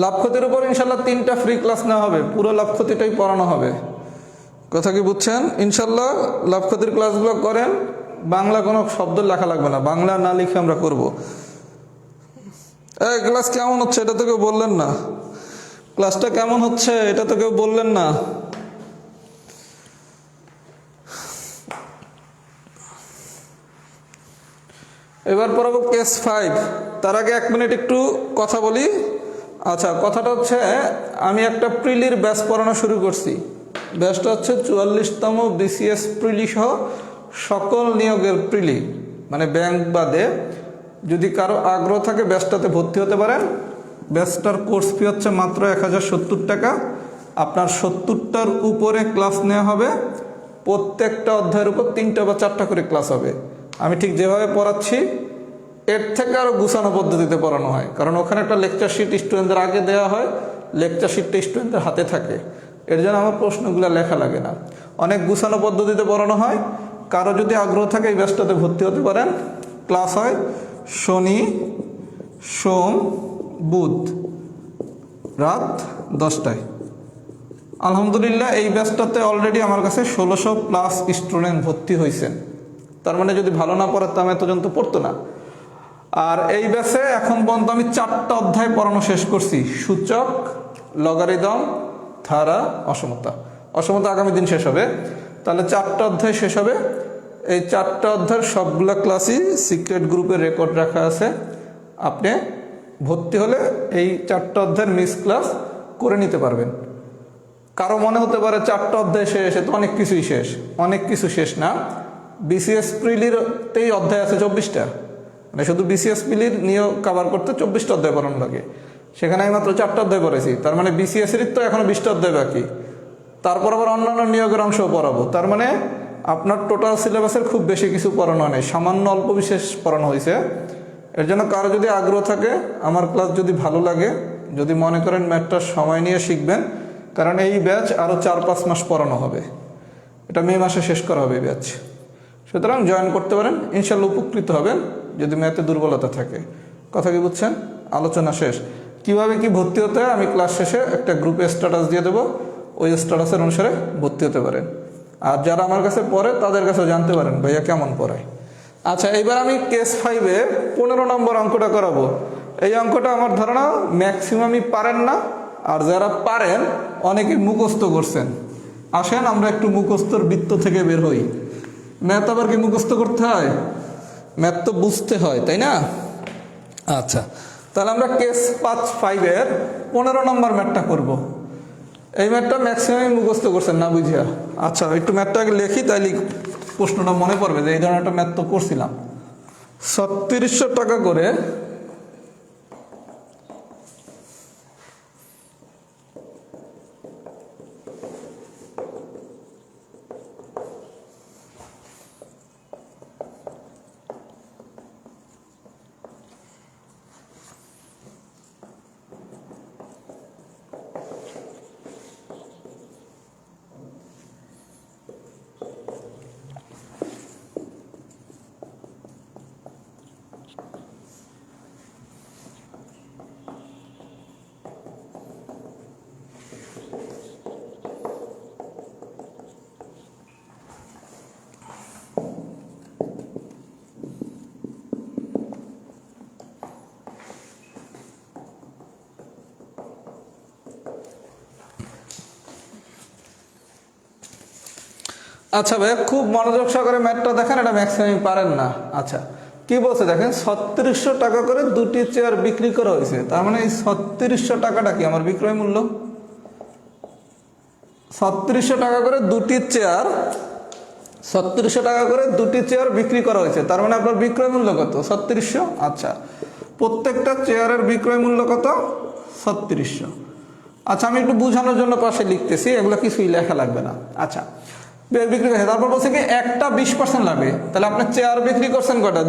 লাভ ক্ষতির উপর ইনশাল্লাহ 3টা ফ্রি ক্লাস নেওয়া হবে, পুরো লাভ ক্ষতিটাই পড়ানো হবে। কথা কি বুঝছেন? ইনশাল্লাহ লাভ ক্ষতির ক্লাসগুলো করেন, বাংলা কোনো শব্দ লেখা লাগবে না, বাংলা না লিখে আমরা করব। এই ক্লাস কেমন হচ্ছে এটা তো কেউ বললেন না, ক্লাসটা কেমন হচ্ছে এটা তো কেউ বললেন না। এবার পড়াবো কেস 5। তার আগে 1 মিনিট একটু কথা বলি। আচ্ছা, কথাটা হচ্ছে আমি একটা প্রিলির ব্যাচ পড়ানো শুরু করছি। ব্যাচটা হচ্ছে 44তম বিসিএস প্রিলি সহ সকল নিয়োগের প্রিলি, মানে ব্যাংক বাদে। যদি কারো আগ্রহ থাকে ব্যাচটাতে ভর্তি হতে পারেন। ব্যাচটার কোর্স ফি হচ্ছে মাত্র 1070 টাকা। আপনার 70টার উপরে ক্লাস নেওয়া হবে, প্রত্যেকটা অধ্যায়ের উপর 3টা বা 4টা করে ক্লাস হবে। আমি ঠিক যেভাবে পড়াচ্ছি এর থেকে আরও গুছানো পদ্ধতিতে পড়ানো হয়, কারণ ওখানে একটা লেকচার শিট স্টুডেন্টদের আগে দেওয়া হয়, লেকচার শিটটা স্টুডেন্টদের হাতে থাকে, এর জন্য আমার প্রশ্নগুলো লেখা লাগে না, অনেক গুছানো পদ্ধতিতে পড়ানো হয়। কারো যদি আগ্রহ থাকে এই ব্যাচটাতে ভর্তি হতে পারেন। ক্লাস হয় শনি, সোম, বুধ রাত 10টায়। আলহামদুলিল্লাহ এই ব্যাচটাতে অলরেডি আমার কাছে 1600+ স্টুডেন্ট ভর্তি হয়েছেন। তার মানে যদি ভালো না পড়াতাম এতজন তো পড়তো না। আর এই ব্যাচে এখন পর্যন্ত আমি 4টা অধ্যায় পড়ানো শেষ করছি, সূচক, লগারিদম, ধারা, অসমতা। অসমতা আগামী দিন শেষ হবে, তাহলে 4টা অধ্যায় শেষ হবে। এই 4টা অধ্যায়ের সবগুলা ক্লাসই সিক্রেট গ্রুপে রেকর্ড রাখা আছে। আপনি ভর্তি হলে এই 4টা অধ্যায়ের মিস ক্লাস করে নিতে পারবেন। কারো মনে হতে পারে 4টা অধ্যায় শেষ, এ তো অনেক কিছুই শেষ। অনেক কিছু শেষ না, বিসিএস প্রিলিরতেই অধ্যায় আছে 24টা, মানে শুধু বিসিএস প্রিলির নিয়োগ কভার করতে 24টা অধ্যায় পড়ানো লাগে। সেখানে আমি মাত্র 4টা অধ্যায় পড়েছি, তার মানে বিসিএসের তো এখনো 20টা অধ্যায় বাকি। তারপর আবার অন্যান্য নিয়োগের অংশও পড়াবো। তার মানে আপনার টোটাল সিলেবাসের খুব বেশি কিছু পড়ানো নেই, সামান্য অল্প বিশেষ পড়ানো হয়েছে। এর জন্য কারো যদি আগ্রহ থাকে, আমার ক্লাস যদি ভালো লাগে, যদি মনে করেন ম্যাথটা সময় নিয়ে শিখবেন, কারণ এই ব্যাচ আরও 4-5 মাস পড়ানো হবে, এটা মে মাসে শেষ করা হবে এই ব্যাচ। সুতরাং জয়েন করতে পারেন, ইনশাল্লাহ উপকৃত হবেন যদি ম্যাথে দুর্বলতা থাকে। কথা কি বুঝছেন? আলোচনা শেষ। কিভাবে কি ভর্তি হতে হয় আমি ক্লাস শেষে একটা গ্রুপে স্ট্যাটাস দিয়ে দেবো, ওই স্ট্যাটাসের অনুসারে ভর্তি হতে পারেন। আর যারা আমার কাছে পড়ে তাদের কাছেও জানতে পারেন ভাইয়া কেমন পড়ায়। আচ্ছা, এবার আমি কেস 5-এ 15 নম্বর অঙ্কটা করাবো। এই অঙ্কটা আমার ধারণা ম্যাক্সিমামই পারেন না, আর যারা পারেন অনেকে মুখস্থ করছেন। আসেন আমরা একটু মুখস্থর বৃত্ত থেকে বের হই। ম্যাথ আবার কি মুখস্থ করতে হয়? ম্যাথ তো বুঝতে হয়, তাই না? আচ্ছা, তাহলে আমরা কেস 5-এর 15 নম্বর ম্যাথটা করব। এই ম্যাথটা ম্যাক্সিমামই মুখস্থ করছেন না বুঝিয়া। আচ্ছা, একটু ম্যাথটা আগে লেখি, তাইলে প্রশ্নটা মনে পড়বে যে এই ধরনের একটা ম্যাথ তো করছিলাম। 3600 টাকা করে আচ্ছা ভাই, খুব মনোযোগ সহকারে ম্যাথটা দেখেন, এটা ম্যাক্সিমাম পারেন না। আচ্ছা, কি বলছে দেখেন, 3600 টাকা করে 2টি চেয়ার বিক্রি করা হয়েছে। তার মানে এই 3600 টাকাটা কি আমার বিক্রয় মূল্য? 3600 টাকা করে 2টি চেয়ার, 3600 টাকা করে 2টি চেয়ার বিক্রি করা হয়েছে। তার মানে আপনার বিক্রয় মূল্য কত? 3600। আচ্ছা, প্রত্যেকটা চেয়ারের বিক্রয় মূল্য কত? 3600। আচ্ছা, আমি একটু বোঝানোর জন্য পাশে লিখতেছি, এগুলো কিছুই লেখা লাগবে না। আচ্ছা, বিক্রি করছে, তারপর বলছে কি একটা 20% লাগবে। তাহলে আপনি চেয়ার বিক্রি করছেন কটা?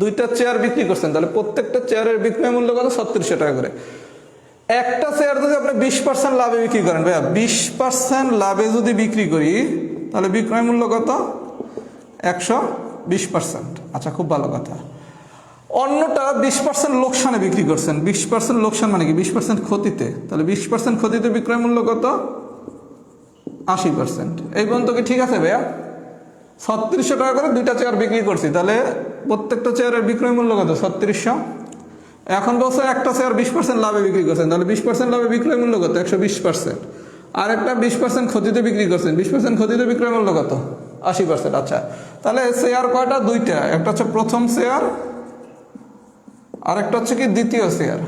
2টা চেয়ার বিক্রি করছেন, তাহলে প্রত্যেকটা চেয়ারের বিক্রয় মূল্য কত? 3600 টাকা করে। একটা শেয়ার যদি আপনি 20% লাভে বিক্রি করেন ভাইয়া, 20% লাভে যদি বিক্রি করি তাহলে বিক্রয় মূল্য কত? 120%। আচ্ছা, খুব ভালো কথা। অন্যটা 20% লোকসানে বিক্রি করছেন। 20% লোকসান মানে কি? 20% ক্ষতিতে। তাহলে 20% ক্ষতিতে বিক্রয় মূল্য কত? 80%। এই পর্যন্ত কি ঠিক আছে ভাইয়া? 3600 টাকা করে দুইটা চেয়ার বিক্রি করছি, তাহলে প্রত্যেকটা চেয়ারের বিক্রয় মূল্য কত? 3600। এখন বলছে একটা চেয়ার 20% লাভে বিক্রি করছেন, তাহলে 20% লাভে বিক্রয় মূল্য কত? 120%। আর একটা 20% ক্ষতিতে বিক্রি করছেন, 20% ক্ষতিতে বিক্রয় মূল্য কত? 80%। আচ্ছা, তাহলে শেয়ার কয়টা? দুইটা। একটা হচ্ছে প্রথম শেয়ার, আর একটা হচ্ছে কি দ্বিতীয় শেয়ার।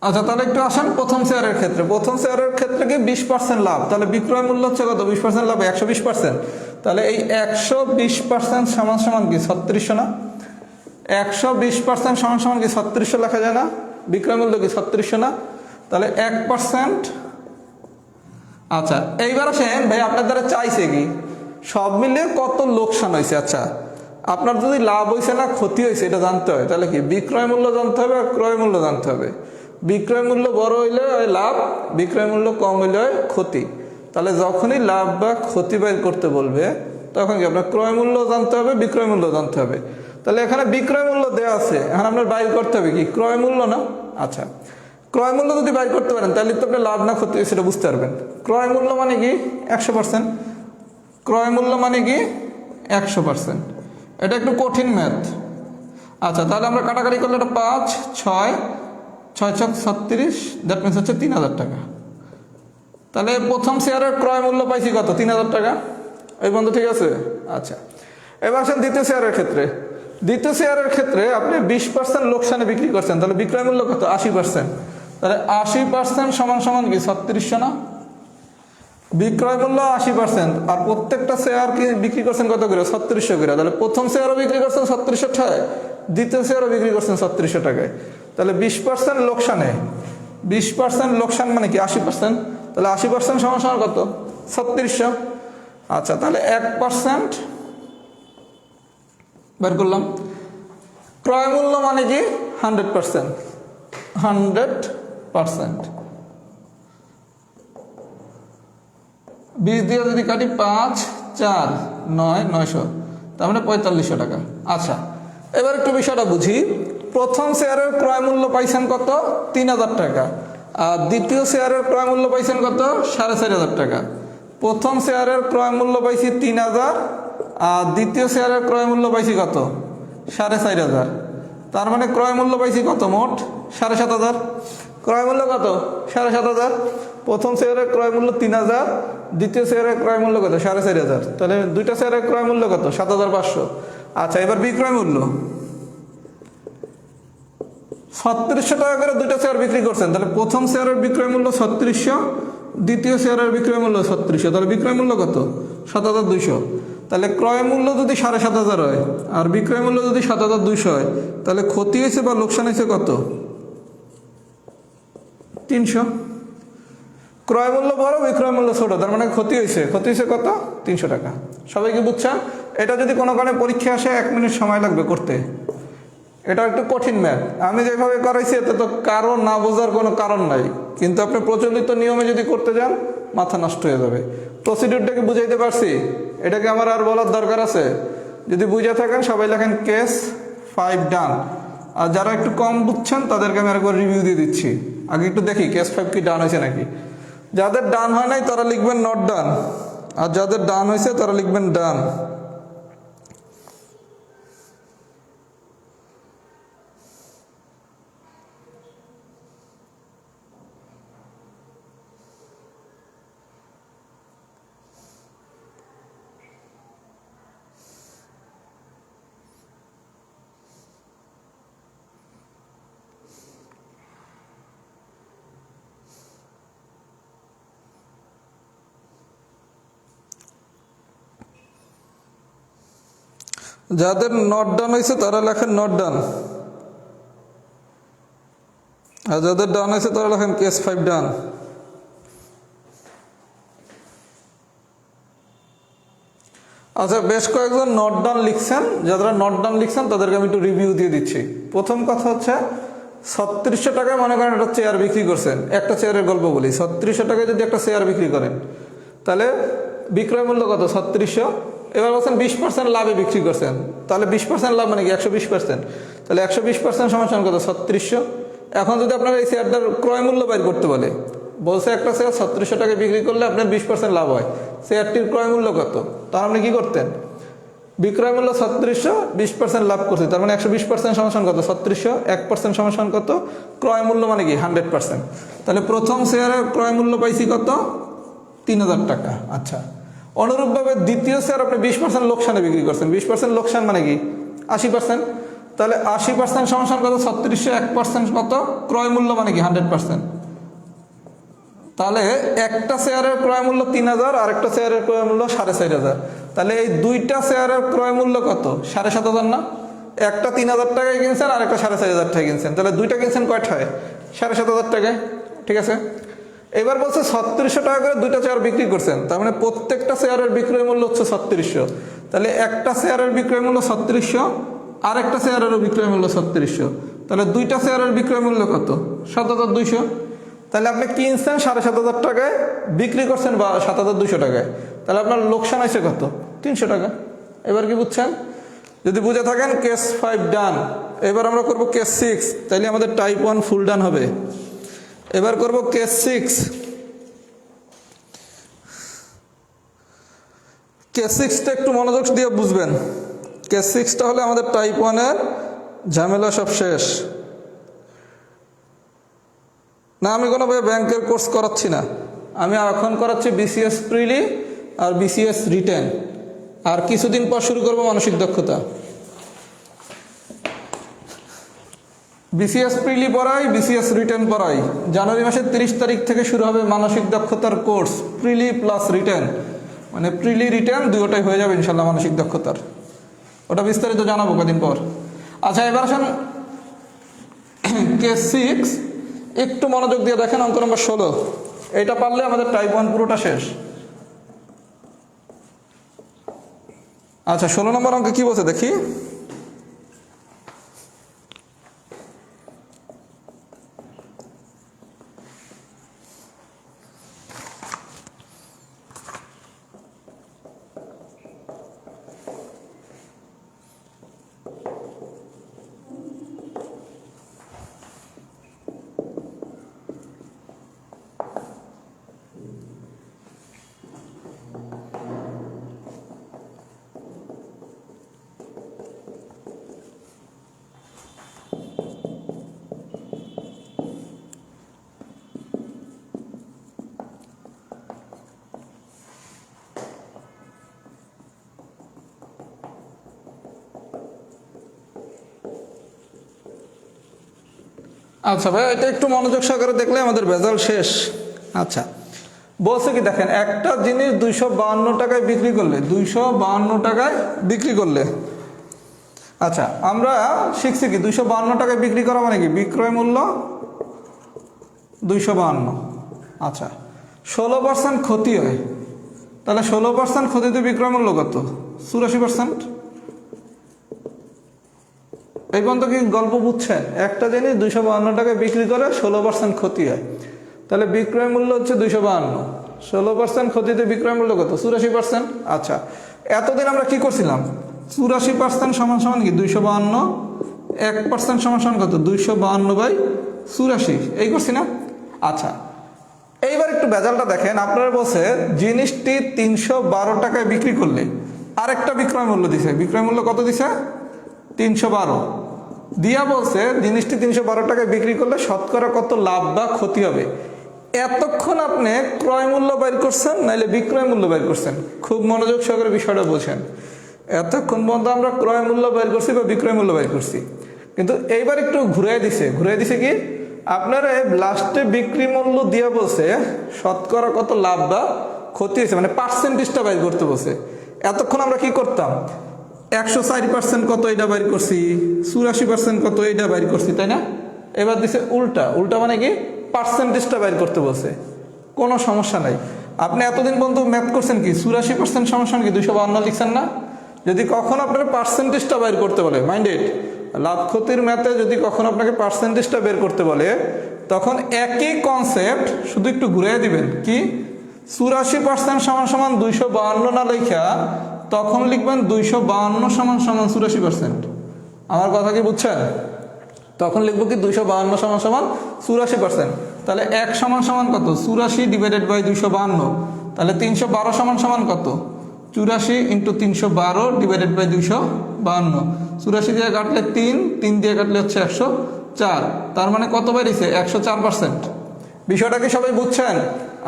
আচ্ছা, তাহলে একটু আসেন প্রথম শেয়ারের ক্ষেত্রে। প্রথম শেয়ারের ক্ষেত্রে কি 20% লাভ, তাহলে বিক্রয় মূল্য হচ্ছে কত? 20% লাভ 120%। তাহলে এই 120% সমান সমান কি 3600 না? 120% সমান সমান কি 3600 লেখা যায় না? বিক্রয় মূল্য কি 3600 না? তাহলে 1%। আচ্ছা, এইবার আসেন ভাই, আপনার দ্বারা চাইছে কি সব মিলিয়ে কত লোকসান হয়েছে। আচ্ছা, আপনার যদি লাভ হয়েছে না ক্ষতি হয়েছে এটা জানতে হয়, তাহলে কি বিক্রয় মূল্য জানতে হবে আর ক্রয় মূল্য জানতে হবে। বিক্রয় মূল্য বড় হইলে হয় লাভ, বিক্রয় মূল্য কম হইলে হয় ক্ষতি। তাহলে যখনই লাভ বা ক্ষতি বের করতে বলবে তখন কি আপনার ক্রয় মূল্য জানতে হবে, বিক্রয় মূল্য জানতে হবে। তাহলে এখানে বিক্রয় মূল্য দেওয়া আছে, এখন আপনার বাইর করতে হবে কি ক্রয় মূল্য না? আচ্ছা, ক্রয় মূল্য যদি বাইর করতে পারেন তাহলে তো আপনার লাভ না ক্ষতি সেটা বুঝতে পারবেন। ক্রয় মূল্য মানে কি 100%। ক্রয় মূল্য মানে কি 100%। এটা একটু কঠিন ম্যাথ। আচ্ছা, তাহলে আমরা কাটাকাটি করলে এটা 5 6 6 6 36, দ্যাট মিনস হচ্ছে 3000 টাকা। তাহলে প্রথম শেয়ারের ক্রয় মূল্য পাইছি কত? 3000 টাকা। এই বন্ধু ঠিক আছে? আচ্ছা, এবার আসেন দ্বিতীয় শেয়ারের ক্ষেত্রে। দ্বিতীয় শেয়ারের ক্ষেত্রে আপনি 20% লোকসানে বিক্রি করছেন, তাহলে বিক্রয় মূল্য কত? 80%। তাহলে 80% সমান সমান কি 3600 না? বিক্রয় মূল্য 80%, আর প্রত্যেকটা শেয়ার কি বিক্রি করছেন কত করে? 3600 করে। তাহলে প্রথম শেয়ারও বিক্রি করছেন 3600 টাকায়, দ্বিতীয় শেয়ারও বিক্রি করছেন 3600 টাকায়। তাহলে 20% লোকসানে, 20% লোকসান মানে কি 80%। তাহলে 80% সমান সমান কত? 3600। আচ্ছা, তাহলে 1% বের করলাম। ক্রয় মূল্য মানে কি 100%। 100%। 20 দিয়ে যদি কাটি 5 4 9 900, তার মানে 4500 টাকা। আচ্ছা, এবার একটু বিষয়টা বুঝি। প্রথম শেয়ারের ক্রয় মূল্য পাইছেন কত? 3000 টাকা। আর দ্বিতীয় শেয়ারের ক্রয় মূল্য পাইছেন কত? 4500 টাকা। প্রথম শেয়ারের ক্রয় মূল্য পাইছি 3000, আর দ্বিতীয় শেয়ারের ক্রয় মূল্য পাইছি কত? 4500। তার মানে ক্রয় মূল্য পাইছি কত? মোট 7500। ক্রয় মূল্য কত? 7500। প্রথম শেয়ারের ক্রয় মূল্য 3000, দ্বিতীয় শেয়ারের ক্রয় মূল্য কত? 4500। তাহলে দুইটা শেয়ারের ক্রয় মূল্য কত? 7500। আচ্ছা, এবার বিক্রয় মূল্য 3600 টাকা করে দুইটা শেয়ার বিক্রি করছেন, তাহলে প্রথম শেয়ারের বিক্রয় মূল্য 3600, দ্বিতীয় শেয়ারের বিক্রয় মূল্য 3600, তাহলে বিক্রয় মূল্য কত? 7200। তাহলে ক্রয় মূল্য যদি 7500 হয় আর বিক্রয় মূল্য যদি 7200 হয়, তাহলে ক্ষতি হয়েছে বা লোকসান হয়েছে কত? 300। ক্রয় মূল্য বড়, বিক্রয় মূল্য ছোট, তার মানে ক্ষতি হয়েছে কত? 300 টাকা। সবাই কি বুঝছেন? এটা যদি কোনো কারণে পরীক্ষা আসে 1 মিনিট সময় লাগবে করতে। এটা একটু কঠিন ম্যাথ। আমি যেভাবে করাইছি এতে তো কারো না বোঝার কোনো কারণ নাই, কিন্তু আপনি প্রচলিত নিয়মে যদি করতে যান মাথা নষ্ট হয়ে যাবে। প্রসিডিউরটাকে বুঝাইতে পারছি? এটাকে আমার আর বলার দরকার আছে? যদি বুঝে থাকেন সবাই লেখেন কেস 5 ডান। আর যারা একটু কম বুঝছেন তাদেরকে আমি আরেকবার রিভিউ দিয়ে দিচ্ছি। আগে একটু দেখি কেস 5 কি ডান হয়েছে নাকি। যাদের ডান হয় নাই তারা লিখবেন নট ডান, আর যাদের ডান হয়েছে তারা লিখবেন ডান। যাদের নট ডান হয়েছে তারা লেখেন নট ডান, আর যাদের ডান হয়েছে তারা লেখেন কেস 5 ডান। আচ্ছা, বেশ কয়েকজন নোট ডাউন লিখছেন, যারা নোট ডাউন লিখছেন তাদেরকে আমি একটু রিভিউ দিয়ে দিচ্ছি। প্রথম কথা হচ্ছে 3600 টাকায় মনে করেন একটা চেয়ার বিক্রি করছেন, একটা চেয়ারের গল্প বলি। 3600 টাকায় যদি একটা চেয়ার বিক্রি করেন তাহলে বিক্রয় মূল্য কত? 3600। এবার বলছেন 20% লাভে বিক্রি করছেন, তাহলে 20% লাভ মানে কি? 120%। তাহলে 120% সমান কত? 3600। এখন যদি আপনার এই শেয়ারটার ক্রয় মূল্য বাইর করতে বলছে একটা শেয়ার 3600 টাকায় বিক্রি করলে আপনার 20% লাভ হয়, শেয়ারটির ক্রয় মূল্য কত? তাহলে আপনি কি করতেন? বিক্রয় মূল্য 3600, 20% লাভ করছে, তার মানে 120% সমান কত? 3600। 1% সমান কত? ক্রয় মূল্য মানে কি? 100%। তাহলে প্রথম শেয়ারের ক্রয় মূল্য পাইছি কত? 3000 টাকা। আচ্ছা, অনুরূপভাবে দ্বিতীয় শেয়ার আপনি 20% লোকসানে বিক্রি করছেন। 20% লোকসান মানে কি? 80%। তাহলে 80% সমান কত? 3600। 1% কত? ক্রয় মূল্য মানে কি? 100%। তাহলে একটা শেয়ারের ক্রয় মূল্য 3000, আর একটা শেয়ারের ক্রয় মূল্য 4500। তাহলে এই দুইটা শেয়ারের ক্রয় মূল্য কত? 7500 না? একটা 3000 টাকায় কিনছেন আর একটা 4500 টাকায় কিনছেন, তাহলে দুইটা কিনছেন কয়টায়? 7500 টাকায়। ঠিক আছে, এবার বলছে 3600 টাকা করে দুইটা চেয়ার বিক্রি করছেন, তার মানে প্রত্যেকটা শেয়ারের বিক্রয় মূল্য হচ্ছে 3600। তাহলে একটা শেয়ারের বিক্রয় মূল্য 3600, আর একটা শেয়ারেরও বিক্রয় মূল্য 3600। তাহলে দুইটা শেয়ারের বিক্রয় মূল্য কত? 7200। তাহলে আপনি কিনছেন 7500 টাকায়, বিক্রি করছেন 7200 টাকায়, তাহলে আপনার লোকসান আছে কত? 300 টাকা। এবার কি বুঝছেন? যদি বুঝে থাকেন কেস 5 ডান। এবার আমরা করব কেস 6, তাইলে আমাদের টাইপ 1 ফুল ডান হবে। এবার করব কেস 6। কেস 6টা একটু মনোযোগ দিয়ে বুঝবেন। কেস 6টা হলে আমাদের টাইপ 1-এর ঝামেলা সব শেষ। না, আমি কোনোভাবে ব্যাংকের কোর্স করাচ্ছি না, আমি এখন করাচ্ছি বিসিএস প্রিলি আর বিসিএস রিটেন, আর কিছুদিন পর শুরু করব মানসিক দক্ষতা। বিসিএস প্রিলি পড়াই, বিসিএস রিটেন পড়াই। জানুয়ারি মাসের 30 তারিখ থেকে শুরু হবে মানসিক দক্ষতার কোর্স, প্রিলি প্লাস রিটেন, মানে প্রিলি রিটেন দুটোটাই হয়ে যাবে ইনশাল্লাহ মানসিক দক্ষতার। ওটা বিস্তারিত জানাবো কদিন পর। আচ্ছা, এবার আসেন কেস 6, একটু মনোযোগ দিয়ে দেখেন অঙ্ক নম্বর 16। এটা পারলে আমাদের টাইপ 1 পুরোটা শেষ। আচ্ছা, 16 নম্বর অঙ্কে কি বলছে দেখি। আচ্ছা ভাই, এটা একটু মনোযোগ সহকারে দেখলে আমাদের ভেজাল শেষ। আচ্ছা, বলছে কি দেখেন, একটা জিনিস 252 টাকায় বিক্রি করলে, 252 টাকায় বিক্রি করলে, আচ্ছা আমরা শিখছি কি 252 টাকায় বিক্রি করা মানে কি? বিক্রয় মূল্য 252। আচ্ছা, 16% ক্ষতি হয়, তাহলে 16% ক্ষতিতে বিক্রয় মূল্য কত? 84%। এই পর্যন্ত কি গল্প বুঝছেন? একটা জিনিস 252 টাকায় বিক্রি করে 16% ক্ষতি হয়, তাহলে বিক্রয় মূল্য হচ্ছে 252। 16% ক্ষতিতে বিক্রয় মূল্য কত? 84%। আচ্ছা, এতদিন আমরা কি করছিলাম? 84% সমান কি? 252। 1% সমান কত? 252/84, এই করছি না? আচ্ছা, এইবার একটু ভেজালটা দেখেন। আপনারা বলছে জিনিসটি 312 টাকায় বিক্রি করলে আরেকটা বিক্রয় মূল্য দিছে। বিক্রয় মূল্য কত দিছে? 312 দিয়া বলছে জিনিসটি 312 টাকায় বিক্রি করলে শতকরা কত লাভ বা ক্ষতি হবে। এতক্ষণ আপনি ক্রয় মূল্য বাইর করছেন নাইলে বিক্রয় মূল্য বাইর করছেন? খুব মনোযোগ সহকারে বিষয়টা বোঝেন। এতক্ষণ পর্যন্ত আমরা ক্রয় মূল্য বাইর করছি বা বিক্রয় মূল্য বাইর করছি, কিন্তু এইবার একটু ঘুরাই দিছে কি আপনার লাস্টে বিক্রি মূল্য দিয়া বলছে শতকরা কত লাভ বা ক্ষতি হয়েছে, মানে পার্সেন্টেজটা বাইর করতে বলছে। এতক্ষণ আমরা কি করতাম? 104% কত এটা বাইর করছি, 84% কত এটা বাইর করছি, তাই না? এবার দিছে উল্টা মানে কি পার্সেন্টেজটা বাইর করতে বলছে। কোনো সমস্যা নাই, আপনি এতদিন বন্ধু ম্যাথ করছেন কি 84% সমান কি 252 লিখছেন না? যদি কখনো আপনার পার্সেন্টেজটা বের করতে বলে, মাইন্ডেড, লাভ ক্ষতির ম্যাথে যদি কখনো আপনাকে পার্সেন্টেজটা বের করতে বলে, তখন একই কনসেপ্ট শুধু একটু ঘুরিয়ে দিবেন। কি 84% সমান 252 না লেখা তখন লিখবেন 252 সমান 84%। আমার কথা কি বুঝছেন? তখন লিখবো কি 252 সমান 84%। তাহলে 1 সমান কত? 84 ডিভাইডেড বাই 252। তাহলে 312 সমান কত? 84 ইন্টু 312 ডিভাইডেড বাই 252। 84 দিয়ে কাটলে 3 দিয়ে কাটলে হচ্ছে 104। তার মানে কত বেরিয়েছে? 104%। বিষয়টা কি সবাই বুঝছেন?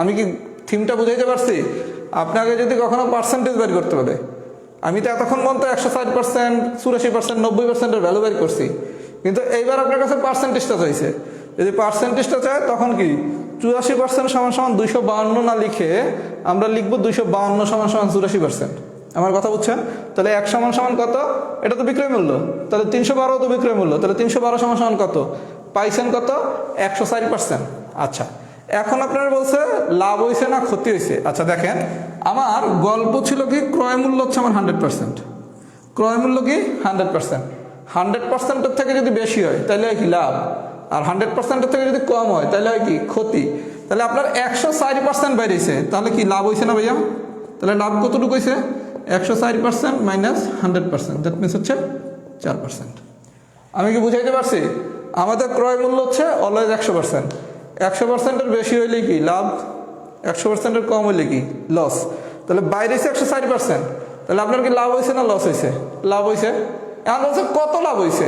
আমি কি থিমটা বুঝাইতে পারছি? আপনাকে যদি কখনো পার্সেন্টেজ বের করতে হবে, আমি তো এতক্ষণ পর্যন্ত 160%, 84%, 90%-এর ভ্যালু বের করছি, কিন্তু এইবার আপনার কাছে পার্সেন্টেজটা চাইছে। যদি পার্সেন্টেজটা চায় তখন কি 84% সমান 252 না লিখে আমরা লিখবো 252 সমান 84%। আমার কথা বুঝছেন? তাহলে 1 সমান কত? এটা তো বিক্রয় মূল্য, তাহলে 312 তো বিক্রয় মূল্য, তাহলে 312 সমান কত? পাইছেন কত? 104%। আচ্ছা, এখন আপনারা বলছে লাভ হয়েছে না ক্ষতি হয়েছে? আচ্ছা দেখেন, আমার গল্প ছিল কি ক্রয় মূল্য হচ্ছে আমার 100%, ক্রয় মূল্য কি 100%। 100%-এর থেকে যদি বেশি হয় তাহলে হয় কি লাভ, আর 100%-এর থেকে যদি কম হয় তাহলে হয় কি ক্ষতি। তাহলে আপনার 104% বেরিয়েছে, তাহলে কি লাভ হয়েছে না ভাইয়া? তাহলে লাভ কতটুকু হয়েছে? 104% মাইনাস 100%, দ্যাট মিনস হচ্ছে 4%। আমি কি বুঝাইতে পারছি? আমাদের ক্রয় মূল্য হচ্ছে অলওয়েজ 100%। 100%-এর বেশি হইলে কি লাভ, 100%-এর কম হইলে কি লস। তাহলে বাইরে হচ্ছে 104%, তাহলে আপনার কি লাভ হয়েছে না লস হয়েছে? লাভ হয়েছে। এখন বলছে কত লাভ হয়েছে?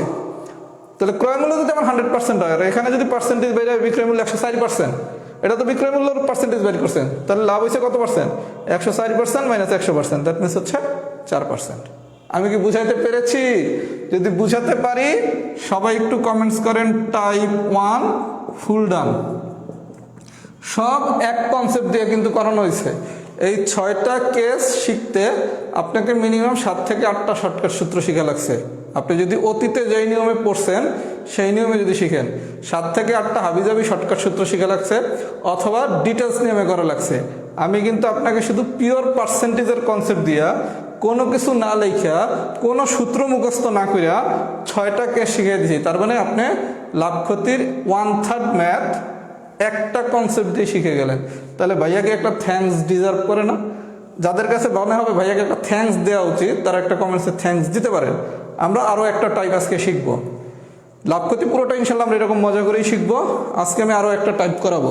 তাহলে ক্রয় মূল্য যদি আমার 100% হয়, আর এখানে যদি পার্সেন্টেজ বেড়ে বিক্রয় মূল্য 104%, এটা তো বিক্রয় মূল্যের পার্সেন্টেজ বের করছেন, তাহলে লাভ হয়েছে কত পার্সেন্ট? 104% মাইনাস 100%, দ্যাট মিনস হচ্ছে 4%। আমি কি বুঝাইতে পেরেছি? যদি বুঝাতে পারি সবাই একটু কমেন্টস করেন টাইপ 1 ফুল ডান। সব এক কনসেপ্ট দিয়ে কিন্তু করানো হয়েছে। এই 6টা কেস শিখতে আপনাকে মিনিমাম 7 থেকে 8টা শর্টকাট সূত্র শিখা লাগছে। আপনি যদি অতীতে যেই নিয়মে পড়ছেন সেই নিয়মে যদি শিখেন, 7 থেকে 8টা হাবিজাবি শর্টকাট সূত্র শিখা লাগছে, অথবা ডিটেলস নিয়মে করা লাগছে। আমি কিন্তু আপনাকে শুধু পিওর পার্সেন্টেজের কনসেপ্ট দিয়া কোনো কিছু না লেখা, কোনো সূত্র মুখস্থ না করিয়া 6টা কেস শিখিয়ে দিয়েছি। তার মানে আপনি লাভ ক্ষতির 1/3 ম্যাথ একটা কনসেপ্ট দিয়ে শিখে গেলেন। তাহলে ভাইয়াকে একটা থ্যাঙ্কস ডিজার্ভ করে না? যাদের কাছে মনে হবে ভাইয়াকে একটা থ্যাঙ্কস দেওয়া উচিত, তারা একটা কমেন্টসে থ্যাঙ্কস দিতে পারেন। আমরা আরও একটা টাইপ আজকে শিখবো। লাভ ক্ষতি পুরোটা ইনশাল্লাহ আমরা এরকম মজা করেই শিখবো। আজকে আমি আরও একটা টাইপ করাবো।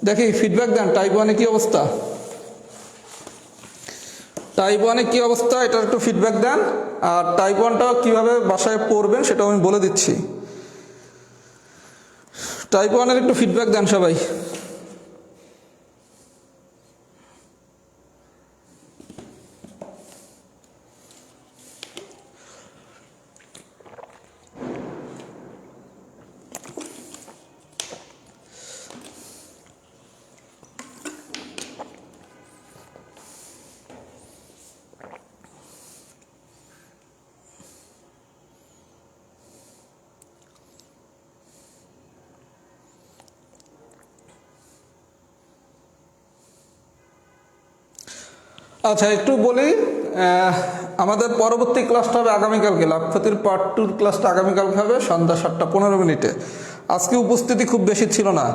দেখি ফিডব্যাক দেন, টাইপ 1-এ কি অবস্থা? টাইপ 1-এ কি অবস্থা এটার একটু ফিডব্যাক দেন। আর টাইপ 1টা কীভাবে বাসায় পড়বেন সেটাও আমি বলে দিচ্ছি। টাইপ 1-এর একটু ফিডব্যাক দেন সবাই। আচ্ছা একটু বলি, আমাদের পরবর্তী ক্লাসটা হবে আগামীকালকে। লাভ ক্ষতির পার্ট 2 ক্লাসটা আগামীকালকে হবে সন্ধ্যা 7:15। আজকে উপস্থিতি খুব বেশি ছিল না,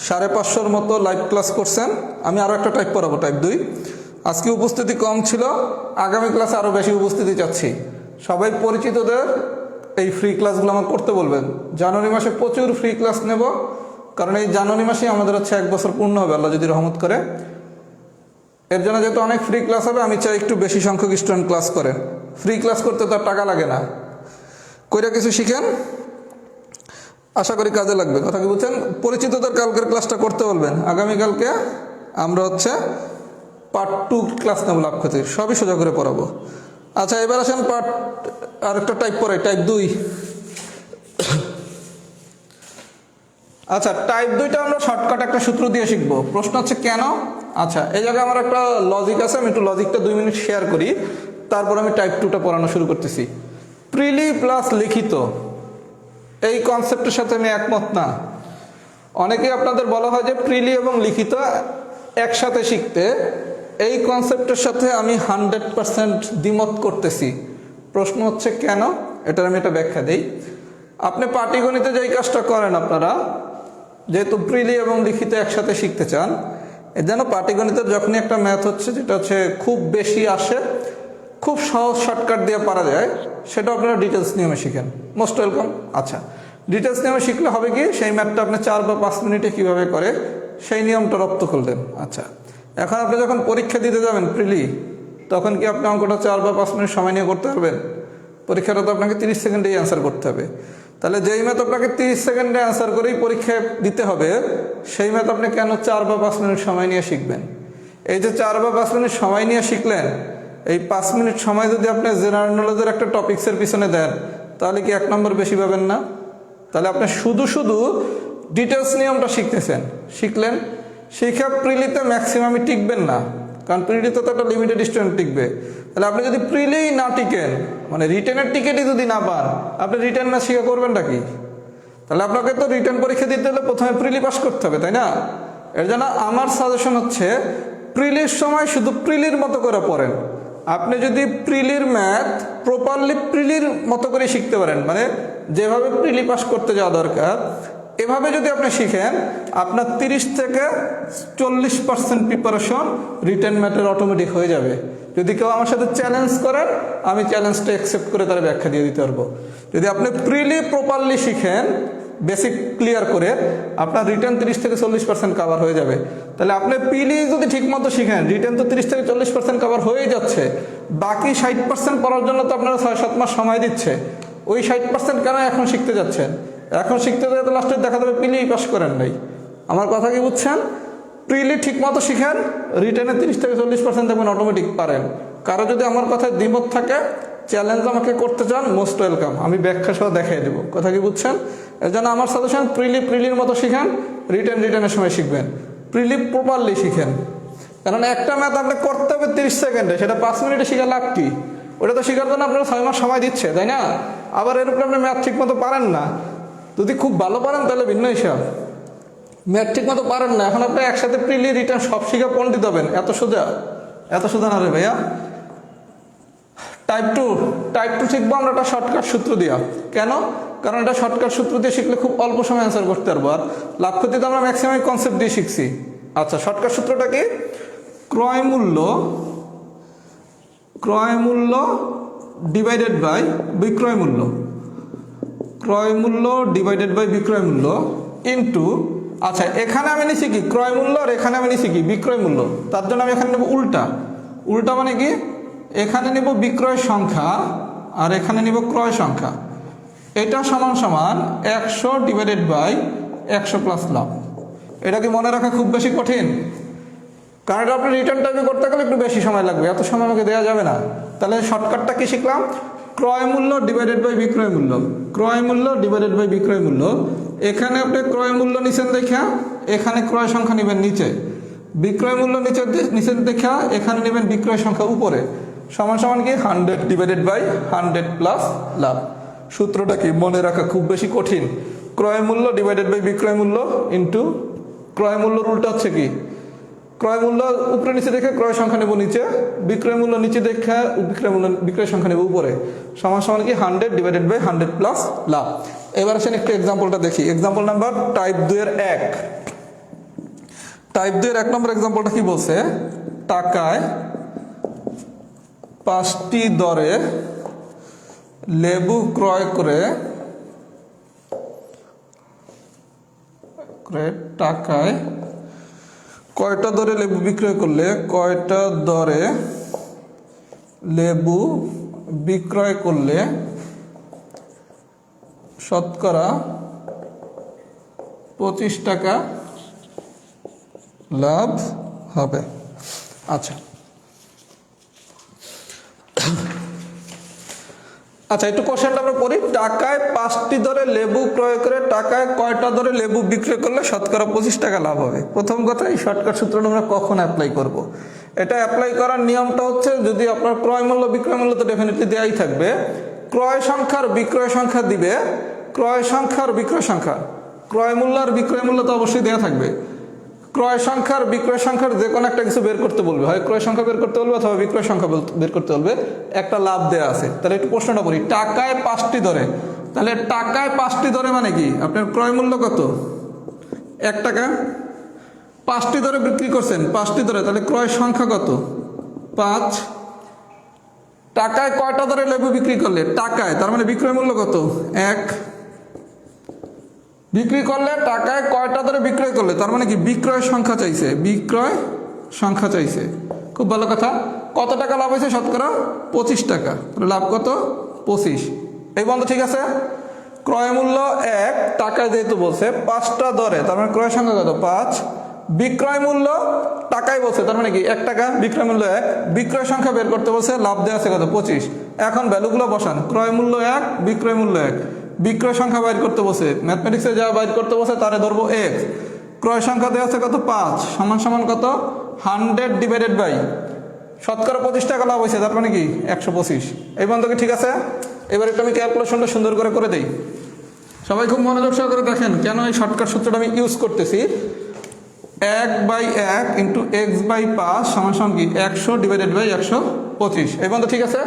550-র মতো লাইভ ক্লাস করছেন। আমি আরও একটা টাইপ করাবো, টাইপ 2। আজকে উপস্থিতি কম ছিল, আগামী ক্লাসে আরও বেশি উপস্থিতি চাচ্ছি। সবাই পরিচিতদের এই ফ্রি ক্লাসগুলো আমার করতে বলবেন। জানুয়ারি মাসে প্রচুর ফ্রি ক্লাস নেব, কারণ এই জানুয়ারি মাসেই আমাদের হচ্ছে 1 বছর পূর্ণ হবে আল্লাহ যদি রহমত করে। এর জন্য যেহেতু অনেক ফ্রি ক্লাস হবে, আমি চাই একটু বেশি সংখ্যক স্টুডেন্ট ক্লাস করেন। ফ্রি ক্লাস করতে তো আর টাকা লাগে না, কইরা কিছু শিখেন, আশা করি কাজে লাগবে। কথা কি বুঝছেন? পরিচিতদের কালকের ক্লাসটা করতে বলবেন। আগামীকালকে আমরা হচ্ছে পার্ট 2 ক্লাস নেব লাভ ক্ষতির, সবই সোজা করে পড়াবো। আচ্ছা এবার আসেন পার্ট আরেকটা টাইপ পড়াই, টাইপ 2। আচ্ছা টাইপ 2টা আমরা শর্টকাট একটা সূত্র দিয়ে শিখবো। প্রশ্ন হচ্ছে কেন? আচ্ছা এই জায়গায় আমার একটা লজিক আছে, আমি একটু লজিকটা 2 মিনিট শেয়ার করি, তারপর আমি টাইপ 2টা পড়ানো শুরু করতেছি। প্রিলি প্লাস লিখিত, এই কনসেপ্টের সাথে আমি একমত না। অনেকেই আপনাদের বলা হয় যে প্রিলি এবং লিখিত একসাথে শিখতে, এই কনসেপ্টের সাথে আমি 100% দ্বিমত করতেছি। প্রশ্ন হচ্ছে কেন, এটার আমি একটা ব্যাখ্যা দিই। আপনি পাটিগণিতে যেই কাজটা করেন, আপনারা যেহেতু প্রিলি এবং লিখিত একসাথে শিখতে চান, এর জন্য পাটিগণিতের যখনই একটা ম্যাথ হচ্ছে যেটা হচ্ছে খুব বেশি আসে, খুব সহজ শর্টকাট দিয়ে পারা যায়, সেটা আপনারা ডিটেলস নিয়মে শিখেন। Most welcome. আচ্ছা, ডিটেলস নিয়মে শিখলে হবে কি, সেই ম্যাথটা আপনি 4 বা 5 মিনিটে কীভাবে করে সেই নিয়মটা রপ্ত করলেন। আচ্ছা, এখন আপনি যখন পরীক্ষা দিতে যাবেন প্রিলি, তখন কি আপনি অঙ্কটা 4 বা 5 মিনিট সময় নিয়ে করতে পারবেন? পরীক্ষাটা তো আপনাকে 30 সেকেন্ডেই অ্যান্সার করতে হবে। তাহলে যেই ম্যাথ আপনাকে 30 সেকেন্ডে অ্যান্সার করেই পরীক্ষায় দিতে হবে, সেই ম্যাথ আপনি কেন 4 বা 5 মিনিট সময় নিয়ে শিখবেন? এই যে 4 বা 5 মিনিট সময় নিয়ে শিখলেন, এই 5 মিনিট সময় যদি আপনি জেনারেল নলেজের একটা টপিক্সের পিছনে দেন, তাহলে কি 1 নম্বর বেশি পাবেন না? তাহলে আপনি শুধু শুধু ডিটেলস নিয়মটা শিখতেছেন, শিখলেন, শিখে প্রিলিতে ম্যাক্সিমামই টিকবেন না, কারণ প্রিলিতে তো একটা লিমিটেড স্টুডেন্ট টিকবে। তাহলে আপনি যদি প্রিলেই না টিকেন, মানে রিটেনের টিকিটই যদি না পান, আপনি রিটেন না শিখে করবেনটা কি? তাহলে আপনাকে তো রিটেন পরীক্ষা দিতে হলে প্রথমে প্রিলি পাস করতে হবে, তাই না? এর জন্য আমার সাজেশন হচ্ছে প্রিলির সময় শুধু প্রিলির মতো করে পড়েন। আপনি যদি প্রিলির ম্যাথ প্রপারলি প্রিলির মতো করে শিখতে পারেন, মানে যেভাবে প্রিলি পাস করতে যাওয়া দরকার, এভাবে যদি আপনি শিখেন, আপনার 30 থেকে 40% প্রিপারেশন রিটেন ম্যাথের অটোমেটিক হয়ে যাবে। যদি কেউ আমার সাথে চ্যালেঞ্জ করেন, আমি চ্যালেঞ্জটা অ্যাকসেপ্ট করে তার ব্যাখ্যা দিয়ে দিতে পারবো। যদি আপনি প্রিলি প্রপারলি শিখেন, বেসিক ক্লিয়ার করে, আপনার রিটেন 30 থেকে 40% কভার হয়ে যাবে। তাহলে আপনি প্রিলি যদি ঠিকমতো শিখেন, রিটেন তো 30 থেকে 40% কভার হয়ে যাচ্ছে, বাকি 60% পড়ার জন্য তো আপনারা 6-7 মাস সময় দিচ্ছে। ওই 60% কেন এখন শিখতে যাচ্ছেন? এখন শিখতে যাতে লাস্টে দেখা যাবে প্রিলি পাস করেন নাই। আমার কথা কি বুঝছেন? প্রিলি ঠিক মতো শিখেন, রিটেনে 30 থেকে 40% দেখবেন অটোমেটিক পারেন। কারো যদি আমার কথায় দ্বিমত থাকে, চ্যালেঞ্জ আমাকে করতে চান, মোস্ট ওয়েলকাম, আমি ব্যাখ্যা সহ দেখাই দেবো। কথা কি বুঝছেন? এর জন্য আমার সাজেশন প্রিলির মতো শিখেন, রিটেনের সময় শিখবেন, প্রিলি প্রপারলি শিখেন। কারণ একটা ম্যাথ আপনি করতে হবে 30 সেকেন্ডে, সেটা 5 মিনিটে শিখে লাভ কি? ওটা তো শেখার জন্য আপনারা 6 মাস সময় দিচ্ছে, তাই না? আবার এর উপরে আপনি ম্যাথ ঠিক মতো পারেন না। যদি খুব ভালো পারেন তাহলে ভিন্ন হিসাব, ম্যাথ ঠিক মতো পারেন না, এখন আপনি একসাথে প্রিলি রিটার্ন সব শিখে পণ্ডিত হবেন, এত সোজা না রে ভাইয়া। টাইপ টু শিখবো আমরা একটা শর্টকাট সূত্র দিয়া। কেন? কারণ এটা শর্টকাট সূত্র দিয়ে শিখলে খুব অল্প সময় অ্যান্সার করতে পারবো। আর লাভ ক্ষতি তো আমরা ম্যাক্সিমাম কনসেপ্ট দিয়ে শিখছি। আচ্ছা, শর্টকাট সূত্রটা কি? ক্রয় মূল্য ডিভাইডেড বাই বিক্রয় মূল্য, ক্রয় মূল্য ডিভাইডেড বাই বিক্রয় মূল্য ইন্টু, আচ্ছা এখানে আমি নিছি কি ক্রয় মূল্য, আর এখানে আমি নিছি কি বিক্রয় মূল্য। তার জন্য আমি এখানে নেব উল্টা মানে কি, এখানে নেব বিক্রয় সংখ্যা আর এখানে নেব ক্রয় সংখ্যা। এটা সমান 100 ডিভাইডেড বাই 100 প্লাস লাভ। এটা কি মনে রাখা খুব বেশি কঠিন? কারণ এটা আপনি রিটার্ন টাইপে করতে গেলে একটু বেশি সময় লাগবে, এত সময় আমাকে দেওয়া যাবে না। তাহলে শর্টকাটটা কি শিখলাম? ক্রয় মূল্য ডিভাইডেড বাই বিক্রয় মূল্য, ক্রয় মূল্য ডিভাইডেড বাই বিক্রয় মূল্য। এখানে আপনি ক্রয় মূল্য নিচেন দেখা, এখানে ক্রয় সংখ্যা নেবেন নিচে, বিক্রয় মূল্য নিচেন দেখা, এখানে নেবেন বিক্রয় সংখ্যা উপরে। সমান কি 100 ডিভাইডেড বাই 100 প্লাস লাভ। সূত্রটা কি মনে রাখা খুব বেশি কঠিন? ক্রয় মূল্য ডিভাইডেড বাই বিক্রয় মূল্য ইন্টু ক্রয় মূল্যর উল্টা হচ্ছে কি, ক্রয় মূল্য উপরে নিচে দেখে ক্রয় সংখ্যা নেব নিচে, বিক্রয় মূল্য নিচে দেখে বিক্রয় সংখ্যা নেব উপরে। সমান কি 100 ডিভাইডেড বাই 100 প্লাস লাভ। এবার আসেন একটু এক্সাম্পলটা দেখি। এক্সাম্পল নাম্বার টাইপ 2 এর 1। টাইপ 2 এর 1 নম্বর এক্সাম্পলটা কি বলছে? টাকায় 5টি দরে লেবু ক্রয় করে, টাকায় কয়টা দরে লেবু বিক্রয় করলে, কয়টা দরে লেবু বিক্রয় করলে শতকরা 25 টাকা লাভ হবে। আচ্ছা একটু কোশ্চেনটা আমরা পড়ি। টাকায় 5টি দরে লেবু ক্রয় করে টাকায় কয়টা দরে লেবু বিক্রয় করলে শতকরা 25 টাকা লাভ হবে। প্রথম কথা, এই শর্টকাট সূত্রটা আমরা কখন অ্যাপ্লাই করব? এটা অ্যাপ্লাই করার নিয়মটা হচ্ছে, যদি আপনার ক্রয় মূল্য বিক্রয় মূল্য তো ডেফিনেটলি দেওয়াই থাকবে, ক্রয় সংখ্যার বিক্রয় সংখ্যা দিবে, ক্রয় সংখ্যার বিক্রয় সংখ্যা, ক্রয় মূল্য আর বিক্রয় মূল্য তো অবশ্যই দেওয়া থাকবে। ক্রয় সংখ্যার বিক্রয় সংখ্যার যে কোনো একটা কিছু বের করতে বলবে, হয় ক্রয় সংখ্যা বের করতে বলবে অথবা বিক্রয় সংখ্যা বের করতে বলবে। একটা লাভ দেওয়া আছে, তাহলে একটু প্রশ্নটা বলি। টাকায় 5টি দরে, তাহলে টাকায় 5টি দরে মানে কি? আপনার ক্রয় মূল্য কত? 1 টাকা। 5টি দরে বিক্রি করছেন, 5টি দরে, তাহলে ক্রয় সংখ্যা কত? 5। টাকায় কয়টা দরে লেবু বিক্রি করলে? টাকায়, তার মানে বিক্রয় মূল্য কত? 1। বিক্রি করলে টাকায় কয়টা দরে বিক্রয় করলে, তার মানে কি বিক্রয় সংখ্যা চাইছে, বিক্রয় সংখ্যা চাইছে। খুব ভালো কথা। কত টাকা লাভ হয়েছে? শতকরা 25 টাকা। তাহলে লাভ কত? 25। এই বন্ধ ঠিক আছে। ক্রয় মূল্য 1 টাকায় যেহেতু বলছে, 5টা দরে, তার মানে ক্রয় সংখ্যা কত? 5। বিক্রয় মূল্য টাকায় বলছে, তার মানে কি 1 টাকা, বিক্রয় মূল্য 1। বিক্রয় সংখ্যা বের করতে বলছে, লাভ দেওয়া আছে কত? 25। এখন ভ্যালুগুলো বসান। ক্রয় মূল্য 1, বিক্রয় মূল্য 1। বিক্রয় সংখ্যা বাইর করতে বসে, ম্যাথমেটিক্সে যা বাইর করতে বসে তারে ধরবো x। ক্রয় সংখ্যা দেওয়া আছে কত? 5 সমান সমান কত? 100 ডিভাইডেড বাই শতকরা 25 টাকা লাভ হয়েছে, তার মানে কি 125। এই বন্ধুকে ঠিক আছে। এবার একটু আমি ক্যালকুলেশনটা সুন্দর করে দেই। সবাই খুব মনোযোগ সহকারে দেখেন কেন এই শর্টকাট সূত্রটা আমি ইউজ করতেছি। 1/1 ইন্টু x/5 সমান সমান কি 100 ডিভাইডেড বাই 125। এই বন্ধু ঠিক আছে।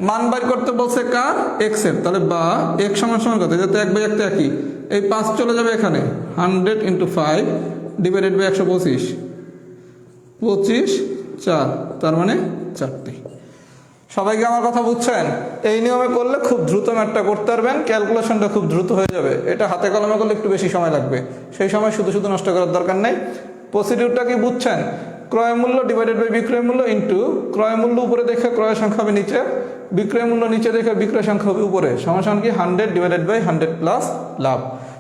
মান বাইর করতে বলছে কার? x এর। তাহলে বা x সমান সমান কত? যাতে 1/1 তো একই, এই 5 চলে যাবে এখানে। 100 ইন্টু 5 ডিভাইডেড বাই 125, 25 4, তার মানে 4টি। সবাইকে আমার কথা বুঝছেন? এই নিয়মে করলে খুব দ্রুত ম্যাথটা করতে পারবেন, ক্যালকুলেশনটা খুব দ্রুত হয়ে যাবে। এটা হাতে কলমে করলে একটু বেশি সময় লাগবে, সেই সময় শুধু শুধু নষ্ট করার দরকার নেই। প্রসিডিউরটা কি বুঝছেন? ক্রয় মূল্য ডিভাইডেড বাই বিক্রয় মূল্য ইন্টু ক্রয় মূল্য উপরে দেখে ক্রয় সংখ্যা হবে নিচে, বিক্রয় মূল্য নিচে দেখে বিক্রয় সংখ্যা হবে উপরে, সমান সমান কি 100 ডিভাইডেড বাই 100 প্লাস লাভ।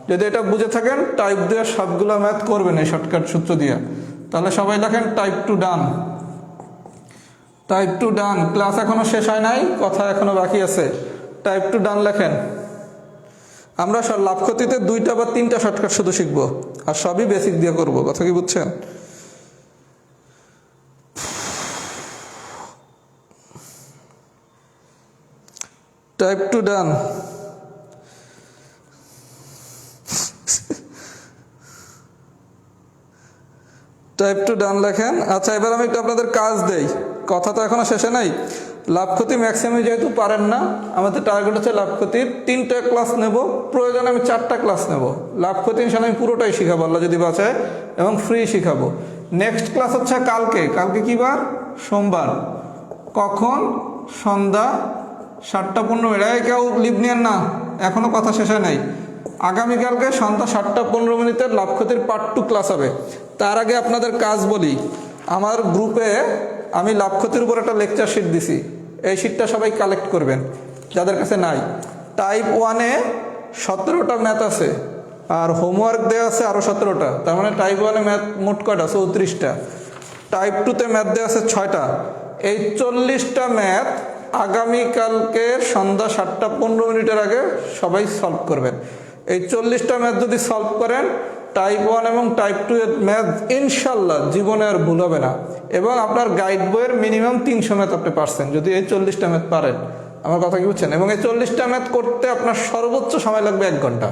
যদি এটা বুঝে থাকেন, টাইপ দিয়ে সবগুলো ম্যাথ করবেন এই শর্টকাট সূত্র দিয়ে। তাহলে সবাই লেখেন টাইপ টু ডান। টাইপ টু ডান। ক্লাস এখনো শেষ হয় নাই, কথা এখনো বাকি আছে। টাইপ টু ডান লেখেন। আমরা সব লাভ ক্ষতিতে 2টা বা 3টা শর্টকাট শুধু শিখবো, আর সবই বেসিক দিয়ে করব। কথা কি বুঝছেন? টাইপ টু ডান। টাইপ টু ডান লেখেন। আচ্ছা, এবার আমি একটু আপনাদের কাজ দেই, কথা তো এখনো শেষে নাই। লাভ ক্ষতি ম্যাক্সিমাম যেহেতু পারেন না, আমাদের টার্গেট হচ্ছে লাভ ক্ষতির 3টা ক্লাস নেব, প্রয়োজনে আমি 4টা ক্লাস নেব। লাভ ক্ষতি ইনশাআল্লাহ আমি পুরোটাই শিখাবো আল্লাহ যদি বাঁচায়, এবং ফ্রি শিখাবো। নেক্সট ক্লাস হচ্ছে কালকে। কালকে কি বার? সোমবার। কখন? সন্ধ্যা 7টা 15। কেউ লিভ নিয়েন না, এখনো কথা শেষ হয় নাই। আগামীকালকে সন্ধ্যা 7টা 15 মিনিটের লাভ ক্ষতির পার্ট 2 ক্লাস হবে। তার আগে আপনাদের কাজ বলি, আমার গ্রুপে আমি লাভ ক্ষতির উপর একটা লেকচার শিট দিছি, এই শিটটা সবাই কালেক্ট করবেন যাদের কাছে নাই। টাইপ 1-এ 17টা ম্যাথ আছে, আর হোমওয়ার্ক দেওয়া আছে আরও 17টা, তার মানে টাইপ 1-এ ম্যাথ মোট কয়টা? 34টা। টাইপ 2-তে ম্যাথ দেওয়া আছে 6টা। এই 40টা ম্যাথ আগামীকালকে সন্ধ্যা 7টা 15 মিনিটের আগে সবাই সলভ করবেন। এই 40টা ম্যাথ যদি সলভ করেন, টাইপ 1 এবং টাইপ 2 এর ম্যাথ ইনশাল্লাহ জীবনে আর ভুল হবে না, এবং আপনার গাইড বইয়ের মিনিমাম 300 ম্যাথ আপনি পারছেন যদি এই 40টা ম্যাথ পারেন। আমার কথা কি বুঝছেন? এবং এই 40টা ম্যাথ করতে আপনার সর্বোচ্চ সময় লাগবে 1 ঘন্টা।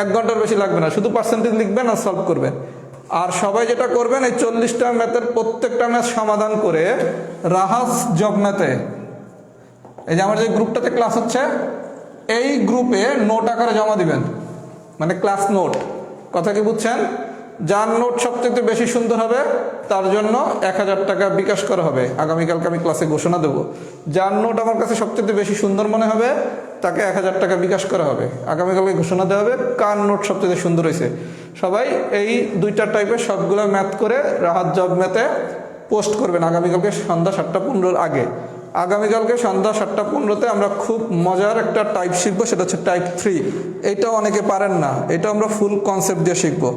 1 ঘন্টার বেশি লাগবে না, শুধু পার্সেন্টেজ লিখবেন আর সলভ করবেন। আর সবাই যেটা করবেন, এই 40টা ম্যাথের প্রত্যেকটা ম্যাথ সমাধান করে রাহাস জব ম্যাথে, এই যে আমার যে গ্রুপটাতে ক্লাস হচ্ছে, এই গ্রুপে নোট আকারে জমা দিবেন, মানে ক্লাস নোট। কথা কি বুঝছেন? যার নোট সবচেয়ে বেশি সুন্দর হবে তার জন্য 1000 টাকা বিকাশ করা হবে। আগামীকালকে আমি ক্লাসে ঘোষণা দেবো, যার নোট আমার কাছে সবচেয়ে বেশি সুন্দর মনে হবে তাকে 1000 টাকা বিকাশ করা হবে। আগামীকালকে ঘোষণা দেওয়া হবে কার নোট সবচেয়ে সুন্দর হয়েছে। সবাই এই 2টা টাইপের সবগুলো ম্যাথ করে রাহাত জব ম্যাথে পোস্ট করবেন আগামীকালকে সন্ধ্যা 7টা 15 আগে। আগামীকালকে সন্ধ্যা 7টা 15-তে আমরা খুব মজার একটা টাইপ শিখবো, সেটা হচ্ছে টাইপ 3। এইটাও অনেকে পারেন না, এটা আমরা ফুল কনসেপ্ট দিয়ে শিখবো।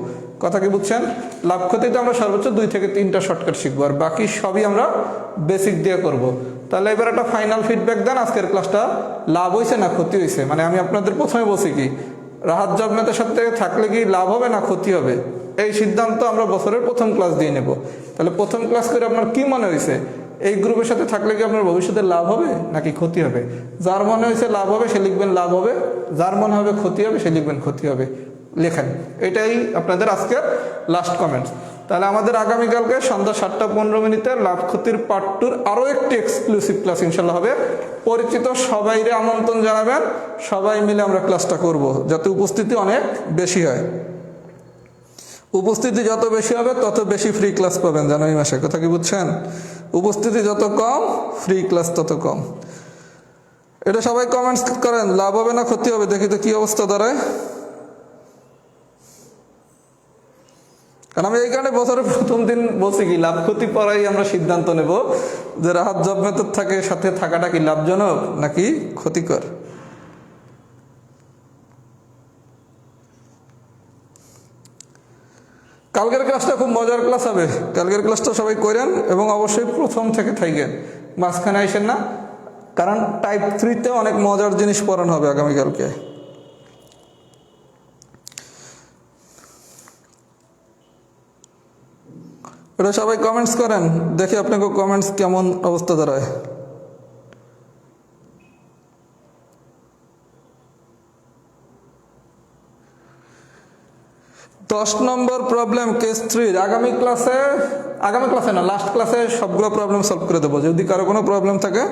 কথা কি বুঝছেন? লাভ ক্ষতিতে আমরা সর্বোচ্চ 2 থেকে 3টা শর্টকাট শিখবো, আর বাকি সবই আমরা বেসিক দিয়ে করব। তাহলে এবার একটা ফাইনাল ফিডব্যাক দেন, আজকের ক্লাসটা লাভ হয়েছে না ক্ষতি হয়েছে? মানে আমি আপনাদের প্রথমে বলছি কি, রাহাত জব ম্যাথের সাথে থাকলে কি লাভ হবে না ক্ষতি হবে, এই সিদ্ধান্ত আমরা বছরের প্রথম ক্লাস দিয়ে নেব। তাহলে প্রথম ক্লাস করে আপনার কি মনে হয়েছে? এই গ্রুপের সাথে থাকলে কি আপনার ভবিষ্যতে লাভ হবে নাকি ক্ষতি হবে? যার মনে হয়েছে লাভ হবে সে লিখবেন লাভ হবে, যার মনে হবে ক্ষতি হবে সে লিখবেন ক্ষতি হবে। লেখেন, এটাই আপনাদের আজকের লাস্ট কমেন্টস। তাহলে আমাদের আগামীকালকে সন্ধ্যা 7:15 লাভ ক্ষতির পার্ট 2 আরও একটি এক্সক্লুসিভ ক্লাস ইনশাল্লাহ হবে। পরিচিত সবাইরে আমন্ত্রণ জানাবেন, সবাই মিলে আমরা ক্লাসটা করব, যাতে উপস্থিতি অনেক বেশি হয়। উপস্থিতি যত বেশি হবে তত বেশি ফ্রি ক্লাস পাবেন জানুয়ারি মাসে, কথা কি বুঝছেন? উপস্থিতি যত কম, ফ্রি ক্লাস তত কম। এটা সবাই কমেন্টস করেন, লাভ হবে না ক্ষতি হবে, দেখি তো কি অবস্থা দাঁড়ায়। কারণ আমি এই কারণে বছরের প্রথম দিন বলছি কি লাভ ক্ষতি পড়াই আমরা সিদ্ধান্ত নেব যে রাহাত জব মেথড থাকে সাথে থাকাটা কি লাভজনক নাকি ক্ষতিকর। কালকের ক্লাসটা খুব মজার ক্লাস হবে, কালকের ক্লাসটা সবাই করেন এবং অবশ্যই প্রথম থেকে থাকেন, মাঝখানে আইসেন না, কারণ টাইপ 3-তে অনেক মজার জিনিস পড়ানো হবে আগামীকালকে। এটা সবাই কমেন্টস করেন, দেখি আপনাকে কমেন্টস কেমন অবস্থা দাঁড়ায়। দশ নম্বর প্রবলেম কেস 3 আগামী ক্লাসে না লাস্ট ক্লাসে সবগুলো প্রবলেম সলভ করে দেবো। যদি কারো কোনো প্রবলেম থাকে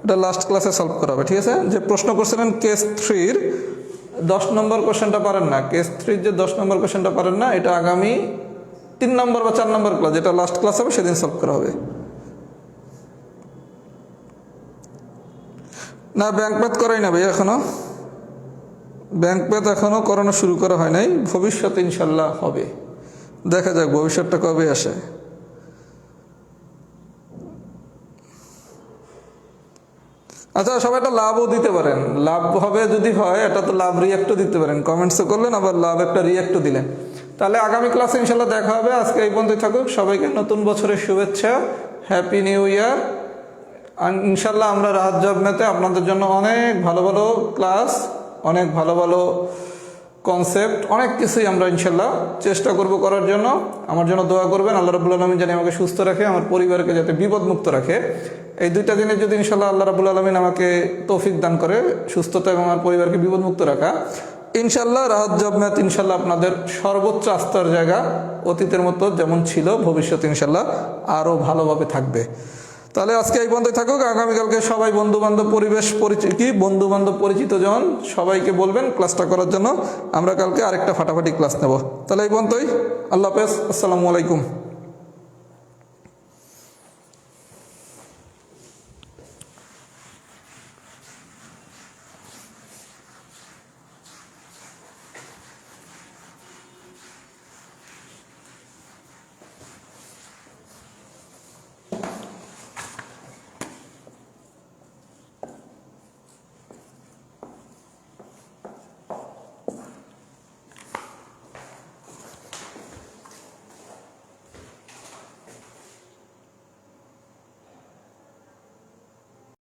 এটা লাস্ট ক্লাসে সলভ করা হবে, ঠিক আছে? যে প্রশ্ন করছিলেন কেস 3-র 10 নম্বর কোশ্চেনটা পারেন না, কেস 3-র যে 10 নম্বর কোশ্চেনটা পারেন না, এটা আগামী 3 নম্বর বা 4 নম্বর ক্লাস, যেটা লাস্ট ক্লাস হবে সেদিন সলভ করা হবে। না ব্যাংক ম্যাথ করাই না ভাই, এখনো ব্যাংক ম্যাথ এখনো করানো শুরু করা হয় নাই, ভবিষ্যতে ইনশাল্লাহ হবে, দেখা যাক ভবিষ্যৎটা কবে আসে। আচ্ছা সবাই একটা লাভও দিতে পারেন, লাভ হবে যদি হয় এটা তো লাভ রিয়াক্টও দিতে পারেন, কমেন্টসও করলেন আবার লাভ একটা রিয়াক্টও দিলেন। তাহলে আগামী ক্লাসে ইনশাল্লাহ দেখা হবে। আজকে এই পর্যন্তই থাকুক, সবাইকে নতুন বছরের শুভেচ্ছা, হ্যাপি নিউ ইয়ার। ইনশাল্লাহ আমরা রাহাত জব ম্যাথে আপনাদের জন্য অনেক ভালো ভালো ক্লাস, অনেক ভালো ভালো কনসেপ্ট, অনেক কিছুই আমরা ইনশাল্লাহ চেষ্টা করব করার জন্য। আমার জন্য দোয়া করবেন, আল্লাহ রাব্বুল আলামিন যেন আমাকে সুস্থ রাখে, আমার পরিবারকে যাতে বিপদমুক্ত রাখে। এই 2টা দিনে যদি ইনশাল্লাহ আল্লাহ রাব্বুল আলামিন আমাকে তৌফিক দান করে, সুস্থতা এবং আমার পরিবারকে বিপদমুক্ত রাখা, ইনশাল্লাহ রাহাত জব ম্যাথ ইনশাল্লাহ আপনাদের সর্বোচ্চ আস্থার জায়গা, অতীতের মতো যেমন ছিল ভবিষ্যতে ইনশাল্লাহ আরও ভালোভাবে থাকবে। তাহলে আজকে এই পর্যন্তই থাকুক। আগামীকালকে সবাই বন্ধুবান্ধব পরিচিত জন সবাইকে বলবেন ক্লাসটা করার জন্য। আমরা কালকে আরেকটা ফাটাফাটি ক্লাস নেব। তাহলে এই পর্যন্তই, আল্লাহ হাফেজ, আসসালামু আলাইকুম।